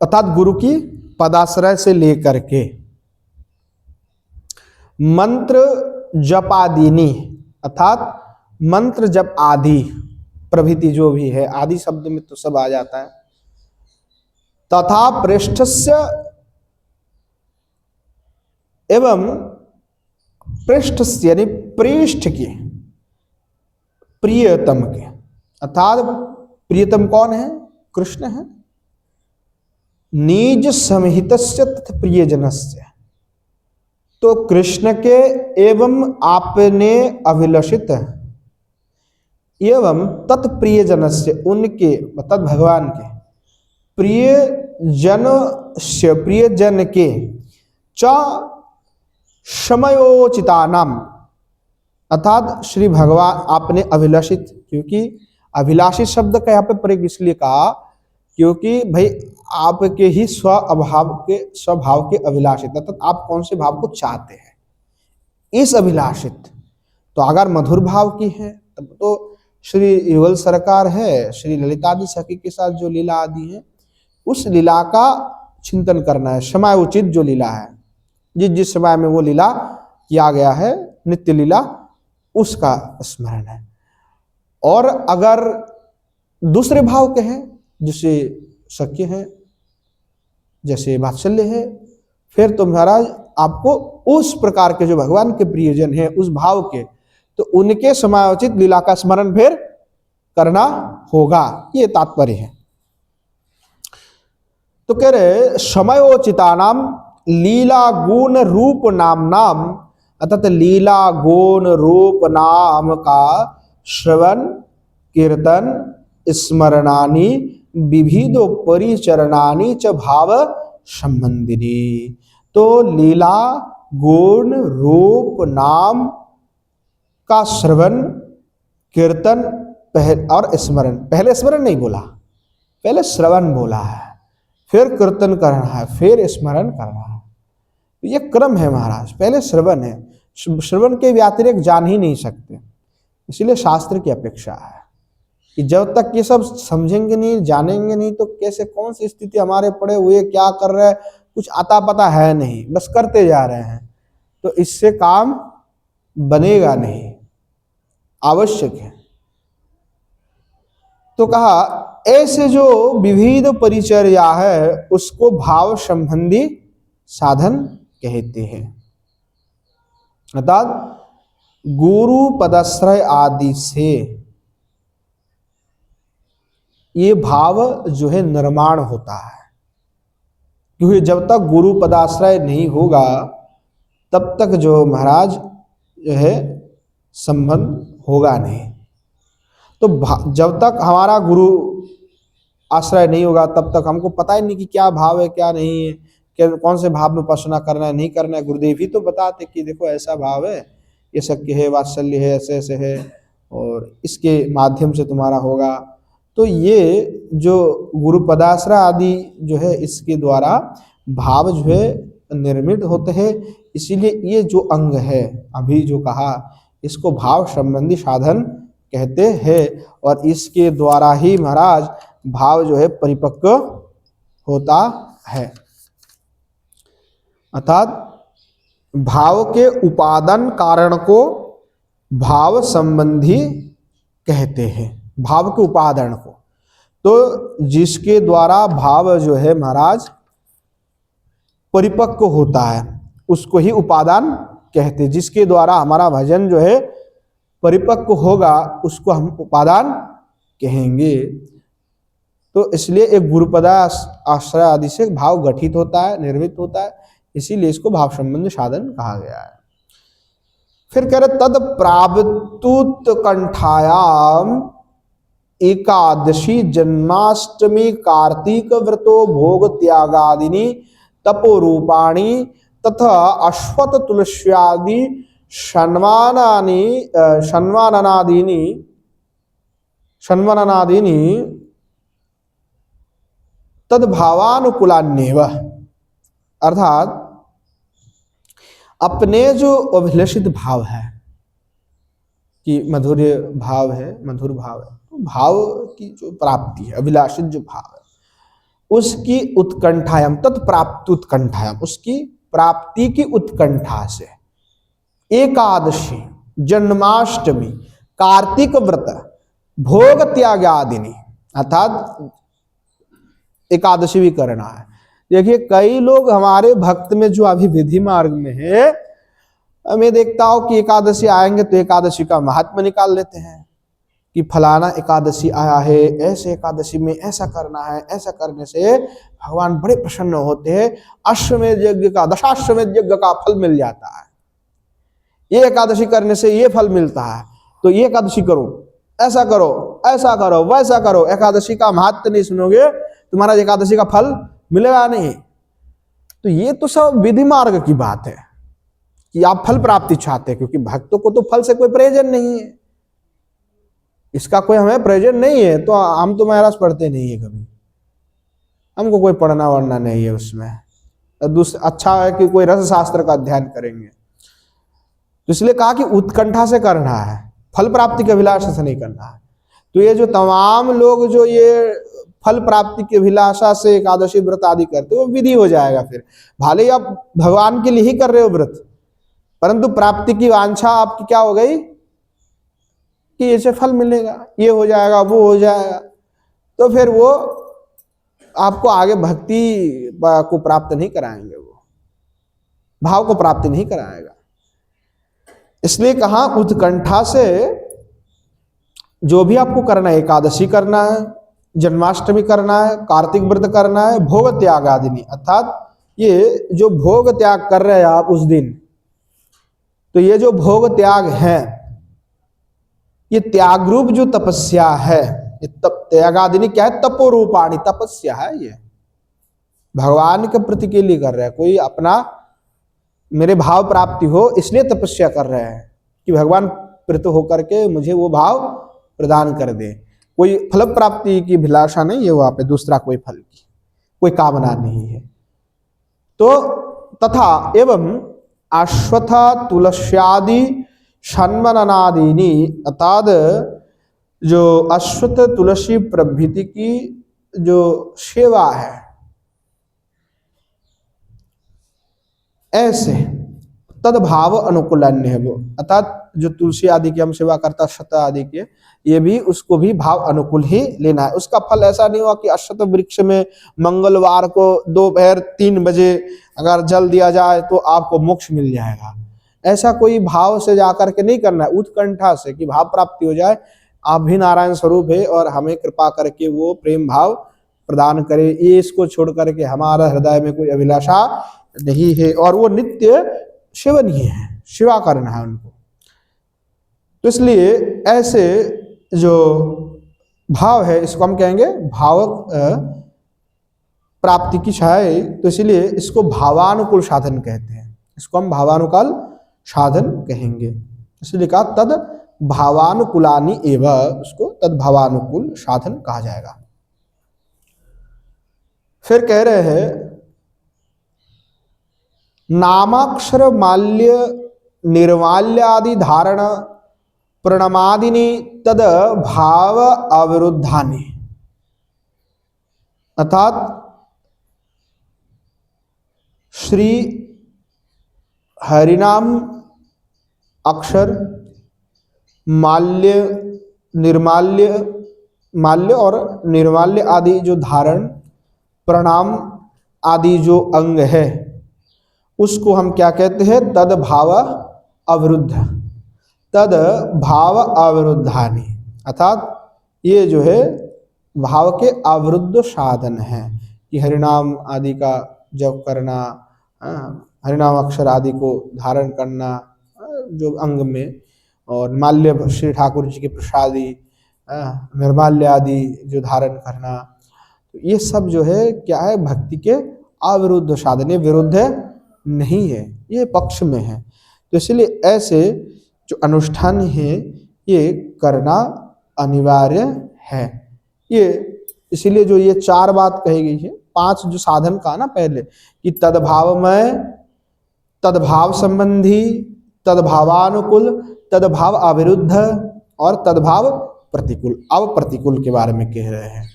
अर्थात गुरु की पदाश्रय से लेकर के मंत्र जपादिनी, अर्थात मंत्र जप आदि प्रभृति जो भी है, आदि शब्द में तो सब आ जाता है, तथा पृष्ठस्य एवं पृष्ठ यानी पृष्ठ के प्रियतम के, अर्थात प्रियतम कौन है? कृष्ण है। निज समिहितस्य तथा प्रियजनस्य, तो कृष्ण के एवं आपने अभिलषित एवं तत्प्रियजनस्य, उनके तत् भगवान के प्रियजन के च समयोचितानाम, अर्थात श्री भगवान आपने अभिलषित, क्योंकि अभिलाषित शब्द का यहाँ पे प्रयोग इसलिए कहा क्योंकि भाई आपके ही स्वभाव के अभिलाषित, अर्थात आप कौन से भाव को चाहते हैं, इस अभिलाषित। तो अगर मधुर भाव की है तब तो श्री युगल सरकार है, श्री ललितादि सखी के साथ जो लीला आदि है उस लीला का चिंतन करना है। समय उचित जो लीला है, जिस समय में वो लीला किया गया है, नित्य लीला, उसका स्मरण है। और अगर दूसरे भाव के हैं, जैसे सख्य है, जैसे वात्सल्य है, फिर तो महाराज आपको उस प्रकार के जो भगवान के प्रियजन हैं उस भाव के, तो उनके समायोचित लीला का स्मरण फिर करना होगा, ये तात्पर्य है। तो कह रहे समयोचितानाम लीला गुण रूप नाम, अर्थात लीला गुण रूप नाम का श्रवण कीर्तन स्मरणानि विविधो परिचरणानि च भाव संबंधिनी। तो लीला गुण रूप नाम का श्रवण कीर्तन और स्मरण, पहले स्मरण नहीं बोला, पहले श्रवण बोला है, फिर कीर्तन करना है, फिर स्मरण करना है। ये क्रम है महाराज, पहले श्रवण है, श्रवण के व्यतिरिक्त जान ही नहीं सकते, इसलिए शास्त्र की अपेक्षा है कि जब तक ये सब समझेंगे नहीं, जानेंगे नहीं, तो कैसे, कौन सी स्थिति हमारे पड़े हुए, क्या कर रहे हैं, कुछ आता पता है नहीं, बस करते जा रहे हैं, तो इससे काम बनेगा नहीं, आवश्यक है। तो कहा ऐसे जो विविध परिचर्या है उसको भाव संबंधी साधन कहते हैं। अर्थात गुरु पदाश्रय आदि से ये भाव जो है निर्माण होता है, क्योंकि जब तक गुरु पदाश्रय नहीं होगा तब तक जो महाराज जो है संबंध होगा नहीं। तो जब तक हमारा गुरु आश्रय नहीं होगा तब तक हमको पता ही नहीं कि क्या भाव है क्या नहीं है, क्या कौन से भाव में उपासना करना है नहीं करना है। गुरुदेव ही तो बताते कि देखो ऐसा भाव है, ये शक्य है, वात्सल्य है, ऐसे ऐसे है, और इसके माध्यम से तुम्हारा होगा। तो ये जो गुरु पदाश्रय आदि जो है इसके द्वारा भाव जो है निर्मित होते हैं। इसीलिए ये जो अंग है अभी जो कहा, इसको भाव संबंधी साधन कहते हैं, और इसके द्वारा ही महाराज भाव जो है परिपक्व होता है। अर्थात भाव के उपादान कारण को भाव संबंधी कहते हैं, भाव के उपादान को। तो जिसके द्वारा भाव जो है महाराज परिपक्व होता है उसको ही उपादान कहते हैं। जिसके द्वारा हमारा भजन जो है परिपक्व होगा उसको हम उपादान कहेंगे। तो इसलिए एक गुरुपदा आश्रय आदि से भाव गठित होता है, निर्मित होता है, इसीलिए इसको भाव संबंधी साधन कहा गया है। फिर कह रहे तद प्रावतुत कंठायाम एकादशी जन्माष्टमी कार्तिक व्रतो भोग त्यागादिनी तपो रूपाणी तथा अश्वत तुलस्यादि षण्माननादीनि तद्भावानुकूलान्येव। अर्थात अपने जो अभिलषित भाव है कि मधुर्य भाव है, मधुर भाव है, तो भाव की जो प्राप्ति है, अभिलाषित जो भाव है, उसकी उत्कंठायाम तत्प्राप्त उत्कंठायाम, उसकी प्राप्ति की उत्कंठा से एकादशी, जन्माष्टमी, कार्तिक व्रत, भोग त्याग आदिनी, अर्थात एकादशी भी करना है। देखिए कई लोग हमारे भक्त में जो अभी विधि मार्ग में है, मैं देखता हूं कि एकादशी आएंगे तो एकादशी का महात्म्य निकाल लेते हैं कि फलाना एकादशी आया है, ऐसे एकादशी में ऐसा करना है, ऐसा करने से भगवान बड़े प्रसन्न होते हैं, अश्वमेध यज्ञ का, दशाश्वमेध यज्ञ का फल मिल जाता है, ये एकादशी करने से ये फल मिलता है, तो ये एकादशी करो, ऐसा करो, ऐसा करो, वैसा करो। एकादशी का महत्व नहीं सुनोगे तुम्हारा एकादशी का फल मिलेगा नहीं। तो ये तो सब विधि मार्ग की बात है कि आप फल प्राप्ति चाहते हैं, क्योंकि भक्तों को तो फल से कोई प्रयोजन नहीं है, इसका कोई हमें प्रयोजन नहीं है, तो हम तो महाराज पढ़ते नहीं है कभी, हमको कोई पढ़ना वढ़ना नहीं है उसमें। दूसरा अच्छा है कि कोई रस शास्त्र का अध्ययन करेंगे, तो इसलिए कहा कि उत्कंठा से करना है, फल प्राप्ति के अभिलाषा से नहीं करना है। तो ये जो तमाम लोग जो ये फल प्राप्ति की अभिलाषा से एकादशी व्रत आदि करते हो, वो विधि हो जाएगा। फिर भले ही आप भगवान के लिए ही कर रहे हो व्रत, परंतु प्राप्ति की वांछा आपकी क्या हो गई कि ऐसे फल मिलेगा, ये हो जाएगा, वो हो जाएगा, तो फिर वो आपको आगे भक्ति को प्राप्त नहीं कराएंगे, वो भाव को प्राप्ति नहीं कराएगा। इसलिए कहा उत्कंठा से जो भी आपको करना है, एकादशी करना है, जन्माष्टमी करना है, कार्तिक व्रत करना है, भोग त्याग आदिनी, अर्थात ये जो भोग त्याग कर रहे हैं आप उस दिन, तो ये जो भोग त्याग है, ये त्याग रूप जो तपस्या है, ये त्यागादिनी क्या है, तपो रूपाणी तपस्या है। ये भगवान के प्रति के लिए कर रहे हैं, कोई अपना मेरे भाव प्राप्ति हो इसलिए तपस्या कर रहे हैं कि भगवान प्रीत होकर के मुझे वो भाव प्रदान कर दे। कोई फल प्राप्ति की अभिलाषा नहीं है वहां पे, दूसरा कोई फल की कोई कामना नहीं है। तो तथा एवं अश्वत्थ तुलस्यादि षण्माननादीनि, अर्थात जो अश्वत्थ तुलसी प्रभृति की जो सेवा है, ऐसे तद्भाव अनुकूलन्य है वो, अर्थात जो तुलसी आदि की हम सेवा करता शत आदि के, ये भी उसको भी भाव अनुकूल ही लेना है। उसका फल ऐसा नहीं हुआ कि अश्वत्थ वृक्ष में मंगलवार को दोपहर 3 बजे अगर जल दिया जाए तो आपको मोक्ष मिल जाएगा, ऐसा कोई भाव से जाकर के नहीं करना है, उत्कंठा से कि भाव प्राप्ति हो जाए, आप भी नारायण स्वरूप है और हमें कृपा करके वो प्रेम भाव प्रदान करे, ये इसको छोड़ करके हमारा हृदय में कोई अभिलाषा नहीं है और वो नित्य सेवनीय है, सेवा करना है उनको। तो इसलिए ऐसे जो भाव है इसको हम कहेंगे भाव प्राप्ति की छाया, तो इसलिए इसको भावानुकूल साधन कहते हैं, इसको हम भावानुकूल साधन कहेंगे। इसलिए कहा तद भावानुकूलानि एव, उसको तद भावानुकूल साधन कहा जाएगा। फिर कह रहे हैं नामाक्षर माल्य निर्माल्य आदि धारण प्रणमादिनी तद भाव अविरुद्धानि, अर्थात श्री हरिनाम अक्षर माल्य निर्माल्य माल्य और निर्माल्य आदि जो धारण प्रणाम आदि जो अंग है उसको हम क्या कहते हैं, तद भाव अविरुद्ध, तद भाव अविरुद्धानि, अर्थात ये जो है भाव के अविरुद्ध साधन है कि हरिनाम आदि का जप करना, हरिनाम अक्षर आदि को धारण करना जो अंग में, और माल्य श्री ठाकुर जी के प्रसादी निर्माल्य आदि जो धारण करना, तो ये सब जो है क्या है, भक्ति के अविरुद्ध साधन, ये विरुद्ध नहीं है, ये पक्ष में है। तो इसलिए ऐसे जो अनुष्ठान है ये करना अनिवार्य है। ये इसीलिए जो ये 4 बात कही गई है, 5 जो साधन का ना पहले कि तद्भावमय, तद्भाव संबंधी, तद्भावानुकूल, तद्भाव अविरुद्ध और तद्भाव प्रतिकूल। अब प्रतिकूल के बारे में कह रहे हैं।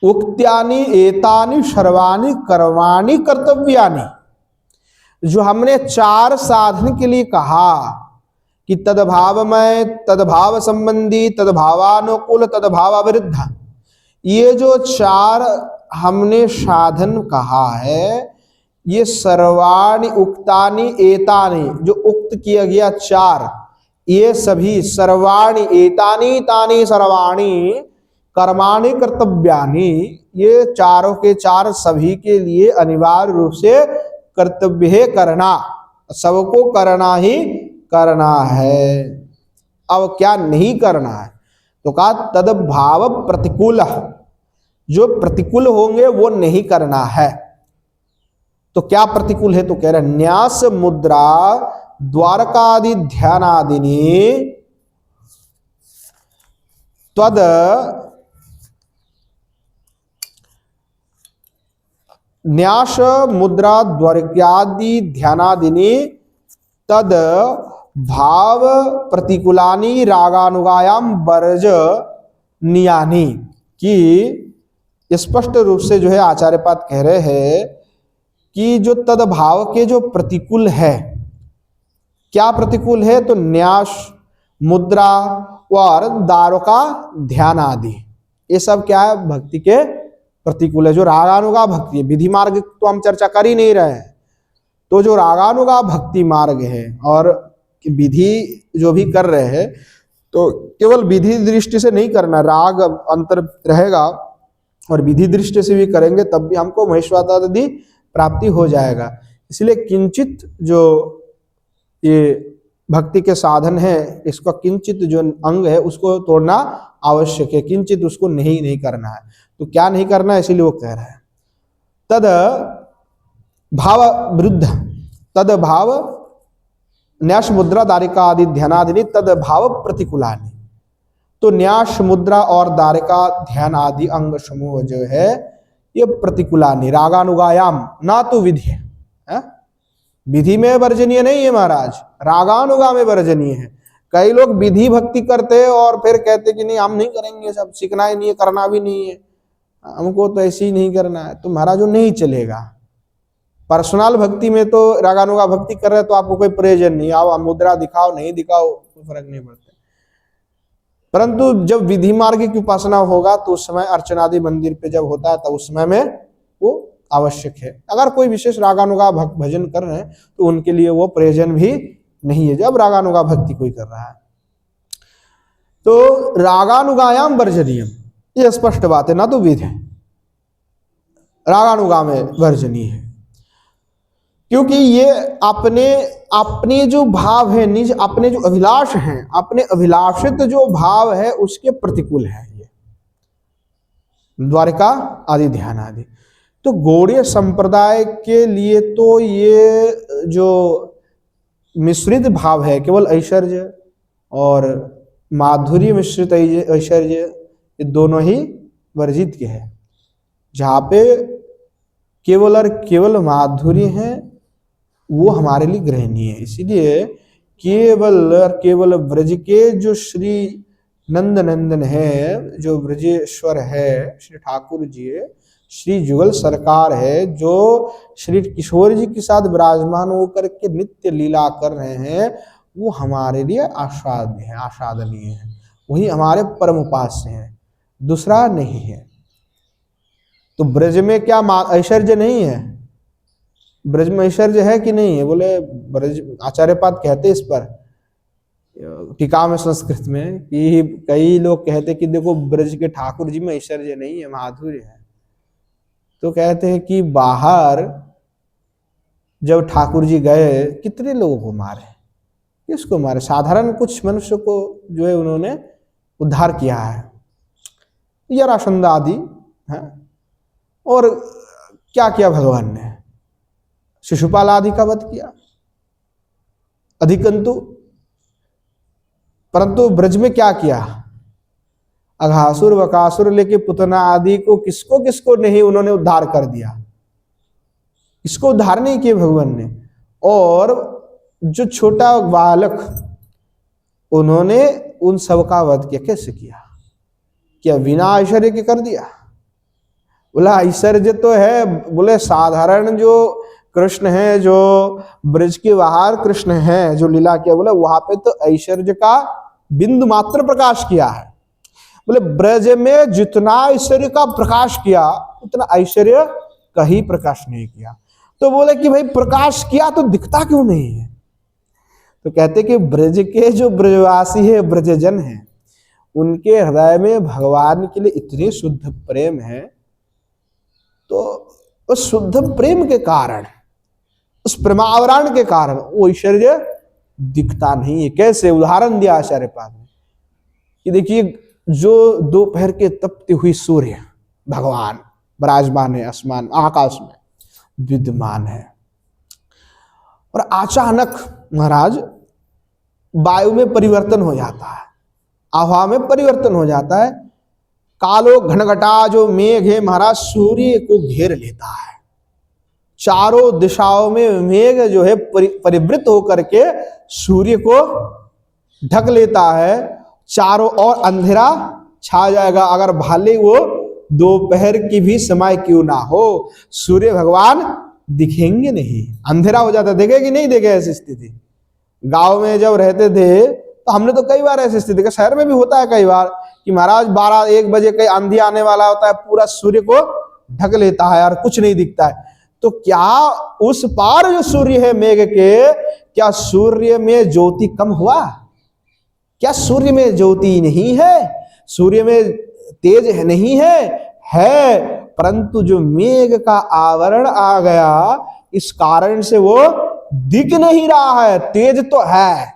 उक्त्यानि एतानि सर्वाणि कर्माणि कर्तव्यानि, जो हमने 4 साधन के लिए कहा कि तद्भावमय, तद्भाव संबंधी, तद्भावानुकूल, तद्भाव अविरुद्ध, ये जो 4 हमने साधन कहा है, ये सर्वाणि उक्तानि एतानि, जो उक्त किया गया 4, ये सभी सर्वाणि एतानि तानि सर्वाणि कर्माणि कर्तव्यानि, ये चारों के 4 सभी के लिए अनिवार्य रूप से कर्तव्य है, करना, सबको करना ही करना है। अब क्या नहीं करना है, तो कहा तद भाव प्रतिकूल, जो प्रतिकूल होंगे वो नहीं करना है। तो क्या प्रतिकूल है, तो कह रहे न्यास मुद्रा द्वारकादि ध्यानादिनी तद न्यास मुद्रा द्वारकादि ध्यानादिनी तद भाव प्रतिकूलानि रागानुगायाम वर्ज नियानी, कि स्पष्ट रूप से जो है आचार्यपाद कह रहे हैं कि जो तद्भाव के जो प्रतिकूल है, क्या प्रतिकूल है, तो न्यास मुद्रा और दारोका ध्यान आदि, ये सब क्या है, भक्ति के प्रतिकूल है। जो रागानुगा भक्ति है, विधि मार्ग तो हम चर्चा कर ही नहीं रहे हैं, तो जो रागानुगा भक्ति मार्ग है और विधि जो भी कर रहे हैं, तो केवल विधि दृष्टि से नहीं करना, राग अंतर रहेगा और विधि दृष्टि से भी करेंगे तब भी हमको महेश्वरादि प्राप्ति हो जाएगा। इसलिए किंचित जो ये भक्ति के साधन है, इसका किंचित जो अंग है उसको तोड़ना आवश्यक है, किंचित उसको नहीं करना है। तो क्या नहीं करना है, इसीलिए वो कह रहा है तद भाव विरुद्ध, तद भाव न्यास मुद्रा दारिका आदि ध्यानादिनी तद भाव प्रतिकूलानि। तो न्यास मुद्रा और दारिका ध्यान आदि अंग समूह जो है ये प्रतिकूलानि रागानुगायाम, ना तो विधि है, विधि में वर्जनीय नहीं है महाराज, रागानुगा में वर्जनीय है। कई लोग विधि भक्ति करते हैं और फिर कहते कि नहीं हम नहीं करेंगे, सब सीखना ही नहीं है, करना भी नहीं है, हमको तो ऐसे ही नहीं करना है, तो महाराज वो नहीं चलेगा। पर्सनल भक्ति में तो रागानुगा भक्ति कर रहे तो आपको कोई प्रयोजन नहीं, आओ आप मुद्रा दिखाओ नहीं दिखाओ कोई फर्क नहीं पड़ता। परंतु जब विधि मार्ग की उपासना होगा तो उस समय अर्चनादि मंदिर पे जब होता है तब उस समय में वो आवश्यक है। अगर कोई विशेष रागानुगा भजन कर रहे हैं तो उनके लिए वो प्रयोजन भी नहीं है जब रागानुगा भक्ति कोई कर रहा है। तो रागानुगायाम वर्जनीयम, ये स्पष्ट बात है, ना तो विध है, रागानुगा में वर्जनीय है, क्योंकि ये अपने जो भाव है, निज अपने जो अभिलाष हैं, अपने अभिलाषित जो भाव है उसके प्रतिकूल है ये द्वारिका आदि ध्यान आदि। तो गौड़ीय संप्रदाय के लिए तो ये जो मिश्रित भाव है, केवल ऐश्वर्य और माधुर्य मिश्रित ऐश्वर्य, ये दोनों ही वर्जित के हैं। जहाँ पे केवल और केवल माधुर्य है वो हमारे लिए ग्रहणीय है। इसीलिए केवल और केवल ब्रज के जो श्री नंद नंदन है, जो ब्रजेश्वर है, श्री ठाकुर जी है, श्री जुगल सरकार है, जो श्री किशोर जी के साथ विराजमान होकर के नित्य लीला कर रहे हैं, वो हमारे लिए आस्वाद्य है, आस्वादनीय है, वही हमारे परम उपास्य हैं, दूसरा नहीं है। तो ब्रज में क्या ऐश्वर्य नहीं है? ब्रज में ऐश्वर्य है कि नहीं है? बोले ब्रज, आचार्यपाद कहते इस पर टीका में संस्कृत में कि कई लोग कहते कि देखो ब्रज के ठाकुर जी में ऐश्वर्य नहीं है, माधुर्य है। तो कहते हैं कि बाहर जब ठाकुर जी गए कितने लोगों को मारे, किसको मारे? साधारण कुछ मनुष्य को जो है उन्होंने उद्धार किया है, जरासंध आदि है। और क्या किया भगवान ने? शिशुपाल आदि का वध किया अधिकंतु। परंतु ब्रज में क्या किया? अघासुर बकासुर लेके पुतना आदि को किसको किसको नहीं उन्होंने उद्धार कर दिया, इसको उद्धार नहीं किए भगवान ने। और जो छोटा बालक, उन्होंने उन सबका वध किया। कैसे किया? क्या बिना ऐश्वर्य के कर दिया? बोला ऐश्वर्य तो है, बोले साधारण जो कृष्ण है, जो ब्रज के बाहर कृष्ण है जो लीला किया, बोले वहां पे तो ऐश्वर्य का बिंदु मात्र प्रकाश किया है। बोले ब्रज में जितना ऐश्वर्य का प्रकाश किया उतना ऐश्वर्य का ही प्रकाश नहीं किया। तो बोले कि भाई प्रकाश किया तो दिखता क्यों नहीं है? तो कहते कि ब्रज के जो ब्रजवासी है, ब्रजजन है, उनके हृदय में भगवान के लिए इतनी शुद्ध प्रेम है, तो उस शुद्ध प्रेम के कारण, उस प्रेमावरण के कारण वो ऐश्वर्य दिखता नहीं है। कैसे? उदाहरण दिया आचार्यपाद ने कि देखिए जो दोपहर के तपती हुई सूर्य भगवान विराजमान है, आसमान आकाश में विद्यमान है, और अचानक महाराज वायु में परिवर्तन हो जाता है, हवा में परिवर्तन हो जाता है, कालो घनघटा जो मेघ है महाराज सूर्य को घेर लेता है, चारों दिशाओं में मेघ जो है परिवृत होकर के सूर्य को ढक लेता है, चारों ओर अंधेरा छा जाएगा। अगर भले वो दोपहर की भी समय क्यों ना हो, सूर्य भगवान दिखेंगे नहीं, अंधेरा हो जाता। देखे कि नहीं देखे ऐसी स्थिति? गांव में जब रहते थे तो हमने तो कई बार ऐसी स्थिति, शहर में भी होता है कई बार कि महाराज 12-1 बजे कहीं आंधी आने वाला होता है, पूरा सूर्य को ढक लेता है और कुछ नहीं दिखता है। तो क्या उस पार जो सूर्य है मेघ के, क्या सूर्य में ज्योति कम हुआ? क्या सूर्य में ज्योति नहीं है? सूर्य में तेज है नहीं है? है, परंतु जो मेघ का आवरण आ गया इस कारण से वो दिख नहीं रहा है, तेज तो है।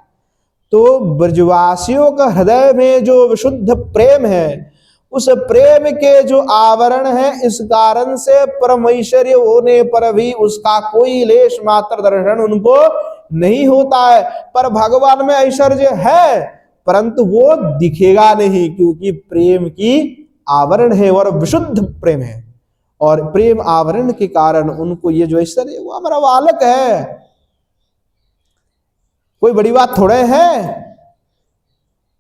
तो ब्रजवासियों का हृदय में जो विशुद्ध प्रेम है, उस प्रेम के जो आवरण है, इस कारण से परमेश्वरी होने पर भी उसका कोई लेश मात्र दर्शन उनको नहीं होता है। पर भगवान में ऐश्वर्य है परंतु वो दिखेगा नहीं, क्योंकि प्रेम की आवरण है और विशुद्ध प्रेम है, और प्रेम आवरण के कारण उनको ये जो ऐश्वर्य वो हमारा बालक है, कोई बड़ी बात थोड़े है।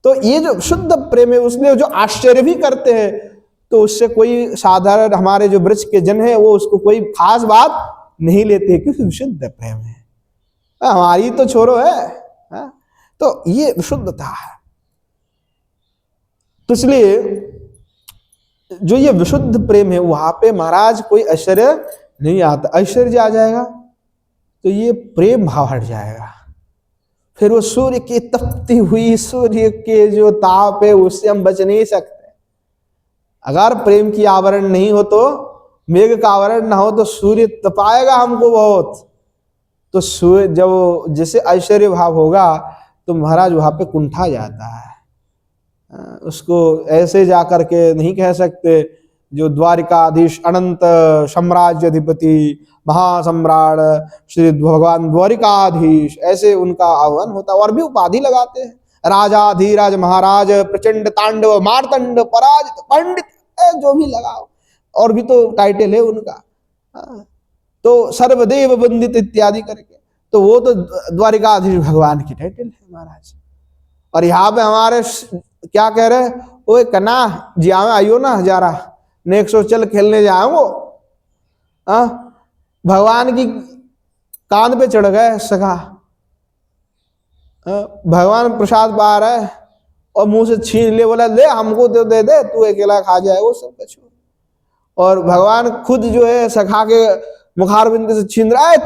तो ये जो शुद्ध प्रेम है उसने जो आश्चर्य भी करते हैं, तो उससे कोई साधारण हमारे जो ब्रज के जन है वो उसको कोई खास बात नहीं लेते क्योंकि विशुद्ध प्रेम है। हमारी तो छोरो है, हाँ? तो ये विशुद्धता है। तो इसलिए जो ये विशुद्ध प्रेम है वहां पे महाराज कोई ऐश्वर्य नहीं आता। ऐश्वर्य आ जाएगा तो ये प्रेम भाव हट जाएगा, फिर वो सूर्य की तपती हुई सूर्य के जो ताप है उससे हम बच नहीं सकते। अगर प्रेम की आवरण नहीं हो तो, मेघ का आवरण ना हो तो सूर्य तपाएगा हमको बहुत। तो सूर्य जब जैसे ऐश्वर्य भाव होगा तो महाराज वहां पे कुंठा जाता है। उसको ऐसे जाकर के नहीं कह सकते जो द्वारिकाधीश अनंत साम्राज्य अधिपति महासम्राट श्री भगवान द्वारिकाधीश, ऐसे उनका आह्वान होता है। और भी उपाधि लगाते हैं, राजा धीराज महाराज प्रचंड तांडव मारतंड पराजित पंडित, जो भी लगाओ, और भी तो टाइटल है उनका। तो सर्वदेव वंदित इत्यादि करके, तो वो तो द्वारिकाधीश भगवान की टाइटल है महाराज। और यहाँ पे हमारे क्या कह रहे, ओए कना जिया में आइयो ना हजारा नेक्स्ट चल खेलने जाओ। भगवान की कांध पे चढ़ गए सखा, भगवान प्रसाद पा रहा है और मुंह से छीन ले, बोला ले हमको तो दे दे, तू अकेला खा जाए वो सब कुछ। और भगवान खुद जो है सखा के मुखारबिंद से छीन रहा है,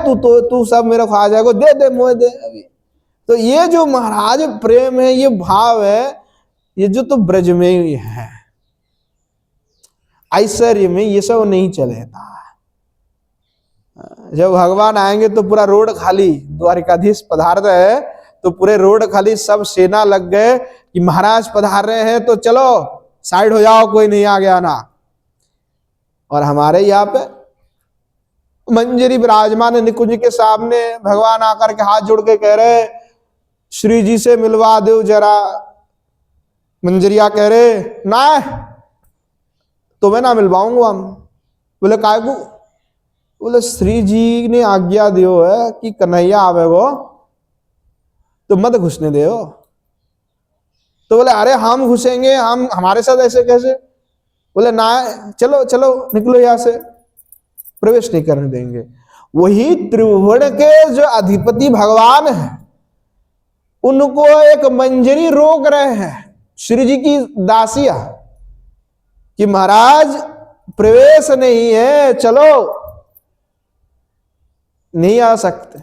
तू सब मेरा खा जाएगा, दे दे मोह दे अभी। तो ये जो महाराज प्रेम है, ये भाव है, ये जो तो ब्रज में ही है, ऐश्वर्य में ये सब नहीं चलेगा। जब भगवान आएंगे तो पूरा रोड खाली, द्वारिकाधीश पधार है तो पूरे रोड खाली, सब सेना लग गए कि महाराज पधार रहे हैं तो चलो साइड हो जाओ, कोई नहीं आ गया ना। और हमारे यहाँ पे मंजरी विराजमान निकुंज के सामने भगवान आकर के हाथ जोड़ के कह रहे श्री जी से मिलवा दो जरा। मंजरिया कह रहे ना तुम्हें ना मिलवाऊंगा हम। बोले काय को? बोले श्री जी ने आज्ञा दियो है कि कन्हैया आवे वो तो मत घुसने दे। तो बोले अरे हम घुसेंगे, हम हमारे साथ ऐसे कैसे? बोले ना चलो चलो निकलो यहां से, प्रवेश नहीं करने देंगे। वही त्रिभुवन के जो अधिपति भगवान है उनको एक मंजरी रोक रहे हैं, श्री जी की दासिया, कि महाराज प्रवेश नहीं है, चलो नहीं आ सकते।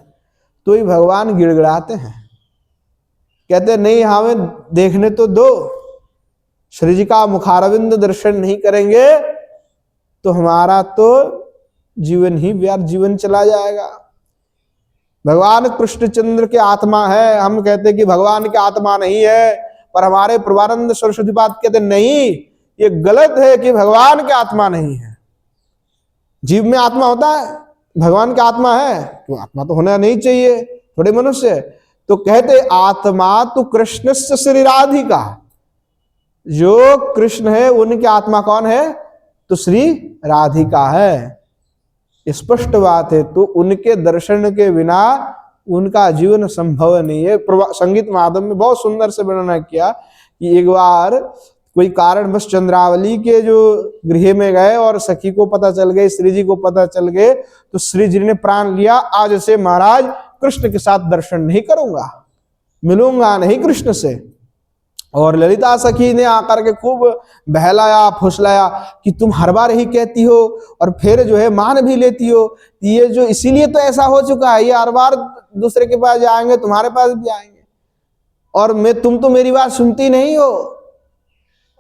तो ही भगवान गिड़गिड़ाते हैं, कहते नहीं हमें देखने तो दो, श्री जी का मुखारविंद दर्शन नहीं करेंगे तो हमारा तो जीवन ही व्यर्थ जीवन चला जाएगा। भगवान कृष्णचंद्र के आत्मा है, हम कहते कि भगवान के आत्मा नहीं है, पर हमारे प्रभानंद सरस्वती पाद कहते नहीं, ये गलत है कि भगवान के आत्मा नहीं है। जीव में आत्मा होता है, भगवान का आत्मा है तो आत्मा तो होना नहीं चाहिए थोड़े मनुष्य। तो कहते आत्मा तो कृष्ण से श्री राधिका, जो कृष्ण है उनकी आत्मा कौन है? तो श्री राधिका है। स्पष्ट बात है, तो उनके दर्शन के बिना उनका जीवन संभव नहीं है। संगीत माध्यम में बहुत सुंदर से वर्णना किया कि एक बार कोई कारण बस चंद्रावली के जो गृह में गए और सखी को पता चल गए, श्री जी को पता चल गए, तो श्री जी ने प्राण लिया, आज से महाराज कृष्ण के साथ दर्शन नहीं करूंगा, मिलूंगा नहीं कृष्ण से। और ललिता सखी ने आकर के खूब बहलाया फुसलाया कि तुम हर बार ही कहती हो और फिर जो है मान भी लेती हो, ये जो इसीलिए तो ऐसा हो चुका है, ये हर बार दूसरे के पास जाएंगे, तुम्हारे पास भी आएंगे, और तुम तो मेरी बात सुनती नहीं हो,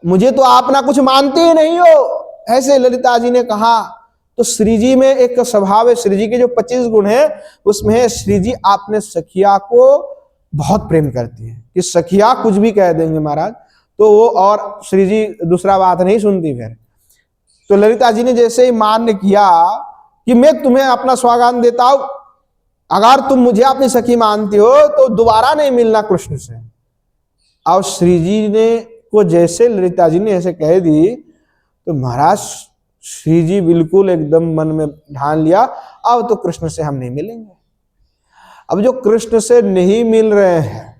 मुझे तो आप ना कुछ मानते ही नहीं हो, ऐसे ललिता जी ने कहा। तो श्री जी में एक स्वभाव है, श्री जी के जो 25 गुण है उसमें है श्री जी आपने सखिया को बहुत प्रेम करती है, कि सखिया कुछ भी कह देंगे महाराज तो वो, और श्री जी दूसरा बात नहीं सुनती। फिर तो ललिता जी ने जैसे ही मान्य किया कि मैं तुम्हें अपना स्वागत देता हूं, अगर तुम मुझे अपनी सखी मानती हो तो दोबारा नहीं मिलना कृष्ण से। और श्री जी ने को जैसे ललिता जी ने ऐसे कह दी तो महाराज श्री जी बिल्कुल एकदम मन में ठान लिया, अब तो कृष्ण से हम नहीं मिलेंगे। अब जो कृष्ण से नहीं मिल रहे हैं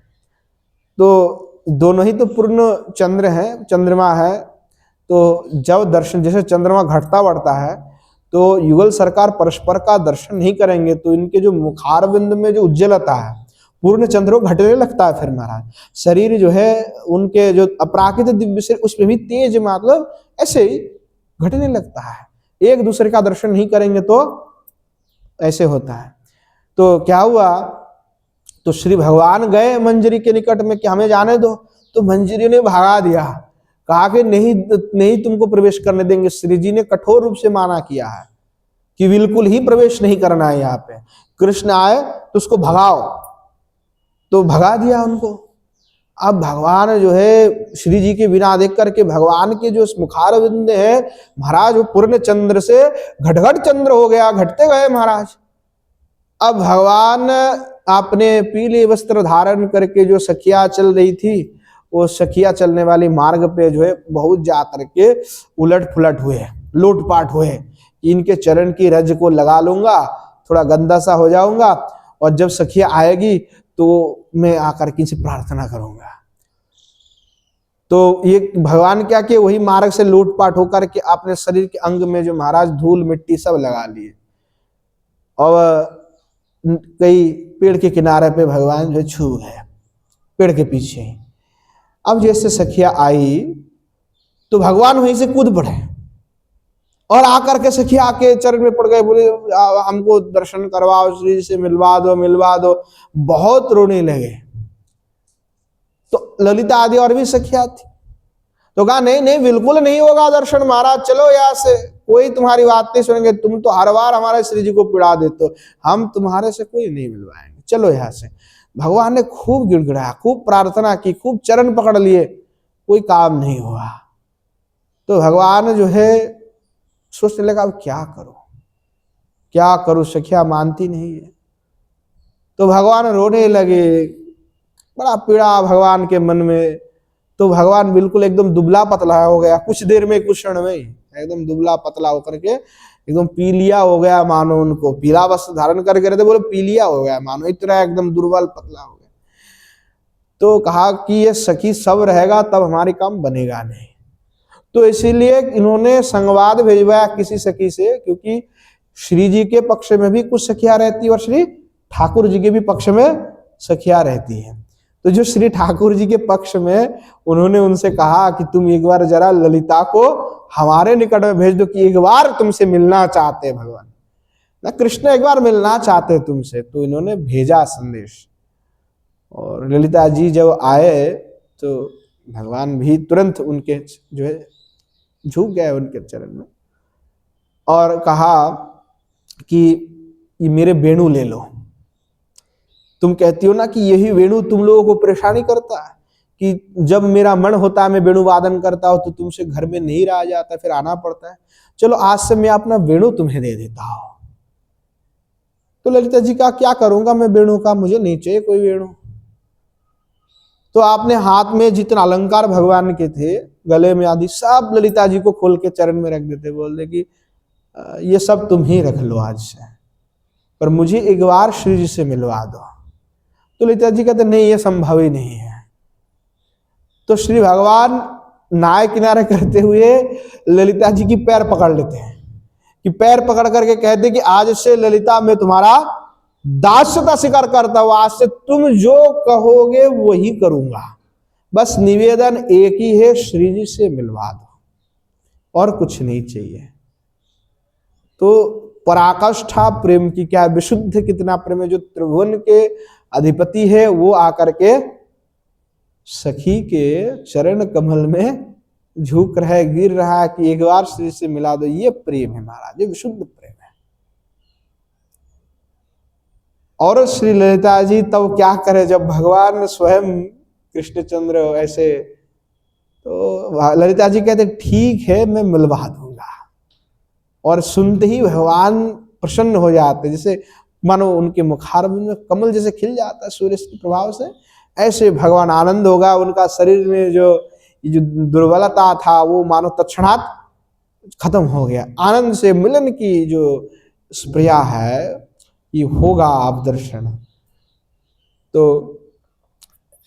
तो दोनों ही तो पूर्ण चंद्र हैं, चंद्रमा है, तो जब दर्शन जैसे चंद्रमा घटता बढ़ता है तो युगल सरकार परस्पर का दर्शन नहीं करेंगे तो इनके जो मुखारविंद में जो उज्ज्वलता है पूर्ण चंद्र को घटने लगता है। फिर महाराज शरीर जो है उनके जो अपराकृत दिव्य शरीर उसमें भी तेज मतलब ऐसे ही घटने लगता है। एक दूसरे का दर्शन नहीं करेंगे तो ऐसे होता है। तो क्या हुआ, तो श्री भगवान गए मंजरी के निकट में कि हमें जाने दो, तो मंजरी ने भगा दिया, कहा कि नहीं नहीं तुमको प्रवेश करने देंगे। श्री जी ने कठोर रूप से माना किया है कि बिल्कुल ही प्रवेश नहीं करना है यहाँ पे। कृष्ण आए तो उसको भगाओ, तो भगा दिया उनको। अब भगवान जो है श्री जी के बिना देख करके भगवान के जो मुखारविंद है महाराज वो पूर्ण चंद्र से घटघट चंद्र हो गया, घटते गए महाराज। अब भगवान आपने पीले वस्त्र धारण करके जो सखिया चल रही थी वो सखिया चलने वाली मार्ग पे जो है बहुत जा करके उलट पुलट हुए, लूटपाट हुए। इनके चरण की रज को लगा लूंगा, थोड़ा गंदा सा हो जाऊंगा, और जब सखिया आएगी तो मैं आकर के इनसे प्रार्थना करूंगा। तो ये भगवान क्या किए, वही मार्ग से लूटपाट होकर के अपने शरीर के अंग में जो महाराज धूल मिट्टी सब लगा लिए, और कई पेड़ के किनारे पे भगवान जो छू गए, पेड़ के पीछे। अब जैसे सखिया आई तो भगवान वहीं से कूद पड़े और आकर के सखिया के चरण में पड़ गए, बोले हमको दर्शन करवाओ, श्री जी से मिलवा दो मिलवा दो। बहुत रोने लगे। तो ललिता आदि और भी सखिया थी, तो कहा नहीं नहीं बिल्कुल नहीं होगा दर्शन महाराज, चलो यहाँ से, कोई तुम्हारी बात नहीं सुनेंगे, तुम तो हर बार हमारे श्री जी को पिड़ा देते हो, हम तुम्हारे से कोई नहीं मिलवाएंगे, चलो यहाँ से। भगवान ने खूब गिड़गिड़ाया, खूब प्रार्थना की, खूब चरण पकड़ लिए, कोई काम नहीं हुआ। तो भगवान जो है सोचने लगा अब क्या करूं क्या करूं, सखिया मानती नहीं है। तो भगवान रोने लगे, बड़ा पीड़ा भगवान के मन में। तो भगवान बिल्कुल एकदम दुबला पतला हो गया, कुछ देर में कुछ क्षण में एकदम दुबला पतला होकर के एकदम पीलिया हो गया, मानो उनको पीला वस्त्र धारण करके रहते, बोले पीलिया हो गया, मानो इतना एकदम दुर्बल पतला हो गया। तो कहा कि ये सखी सब रहेगा तब हमारी काम बनेगा नहीं। तो इसीलिए इन्होंने संवाद भेजवाया किसी सखी से, क्योंकि श्री जी के पक्ष में भी कुछ सखियां रहती है और श्री ठाकुर जी के भी पक्ष में सखियां रहती है। तो जो श्री ठाकुर जी के पक्ष में, उन्होंने उनसे कहा कि तुम एक बार जरा ललिता को हमारे निकट में भेज दो कि एक बार तुमसे मिलना चाहते हैं भगवान, ना कृष्ण एक बार मिलना चाहते हैं तुमसे। तो इन्होंने भेजा संदेश, और ललिता जी जब आए तो भगवान भी तुरंत उनके जो है झुक गए उनके चरण में, और कहा कि ये मेरे वेणु ले लो। तुम कहती हो ना कि यही वेणु तुम लोगों को परेशानी करता है, कि जब मेरा मन होता है मैं वेणु वादन करता हूं तो तुमसे घर में नहीं रहा जाता, फिर आना पड़ता है। चलो आज से मैं अपना वेणु तुम्हें दे देता हूं। तो ललिता जी का क्या करूंगा मैं वेणु का, मुझे नहीं चाहिए कोई वेणु। तो आपने हाथ में जितना अलंकार भगवान के थे, गले में आदि, सब ललिता जी को खोल के चरण में रख देते, बोल दे कि ये सब तुम ही रख लो आज से, पर मुझे एक बार श्री जी से मिलवा दो। तो ललिता जी कहते नहीं ये संभव ही नहीं है। तो श्री भगवान नाय किनारे करते हुए ललिता जी की पैर पकड़ लेते हैं, कि पैर पकड़ करके कहते कि आज से ललिता मैं तुम्हारा दास्यता स्वीकार करता हूं, आज से तुम जो कहोगे वही करूंगा, बस निवेदन एक ही है, श्री जी से मिलवा दो और कुछ नहीं चाहिए। तो पराकाष्ठा प्रेम की क्या विशुद्ध कितना प्रेम है, जो त्रिभुवन के अधिपति है वो आकर के सखी के चरण कमल में झुक रहा है, गिर रहा है कि एक बार श्री से मिला दो। ये प्रेम है महाराज, ये विशुद्ध प्रेम है। और श्री ललिता जी तब क्या करे, जब भगवान स्वयं कृष्णचंद्र ऐसे, तो ललिता जी कहते ठीक है मैं मिलवा दूंगा। और सुनते ही भगवान प्रसन्न हो जाते, जैसे मानो उनके मुखारविंद में कमल जैसे खिल जाता है सूर्य के प्रभाव से, ऐसे भगवान आनंद होगा। उनका शरीर में जो दुर्बलता था वो मानो तत्क्षणात खत्म हो गया। आनंद से मिलन की जो स्प्रिया है ये होगा आप दर्शन। तो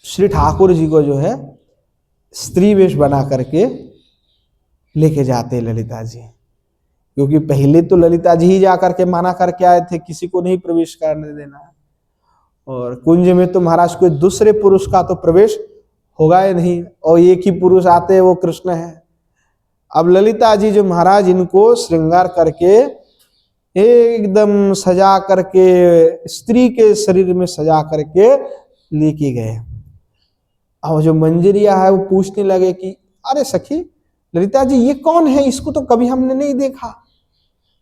श्री ठाकुर जी को जो है स्त्री वेश बना करके लेके जाते ललिता जी, क्योंकि पहले तो ललिता जी ही जाकर के मना करके आए थे, किसी को नहीं प्रवेश करने देना है। और कुंज में तो महाराज कोई दूसरे पुरुष का तो प्रवेश होगा ही नहीं, और एक ही पुरुष आते हैं, वो कृष्ण है। अब ललिता जी जो महाराज इनको श्रृंगार करके एकदम सजा करके, स्त्री के शरीर में सजा करके लेके गए। और जो मंजरिया है वो पूछने लगे कि अरे सखी ललिता जी ये कौन है, इसको तो कभी हमने नहीं देखा।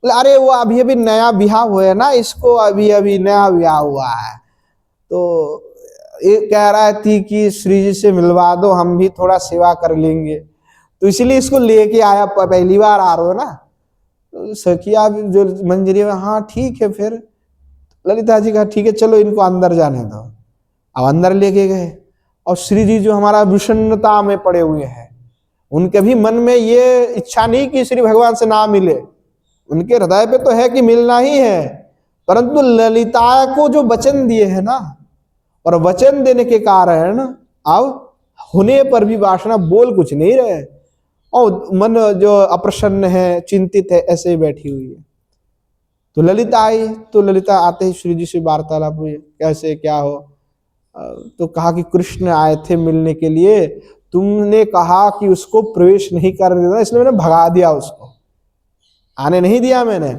अरे वो अभी अभी नया ब्याह हुआ है ना, इसको अभी अभी नया ब्याह हुआ है, तो ये कह रहा थी कि श्री जी से मिलवा दो, हम भी थोड़ा सेवा कर लेंगे, तो इसलिए इसको लेके आया, पहली बार आ रहे हो ना। तो सखिया जो मंजरी में, हाँ ठीक है। फिर ललिता जी कहा ठीक है चलो इनको अंदर जाने दो। अब अंदर लेके गए, और श्री जी जो हमारा विषन्नता में पड़े हुए हैं, उनके भी मन में ये इच्छा नहीं कि श्री भगवान से ना मिले, उनके हृदय पे तो है कि मिलना ही है, परंतु ललिता को जो वचन दिए है ना, और वचन देने के कारण अब होने पर भी वासना बोल कुछ नहीं रहे, और मन जो अप्रसन्न है, चिंतित है, ऐसे ही बैठी हुई है। तो ललिता आई, तो ललिता आते ही श्री जी से वार्तालाप हुई, कैसे क्या हो। तो कहा कि कृष्ण आए थे मिलने के लिए, तुमने कहा कि उसको प्रवेश नहीं कर देना, इसलिए मैंने भगा दिया, उसको आने नहीं दिया मैंने।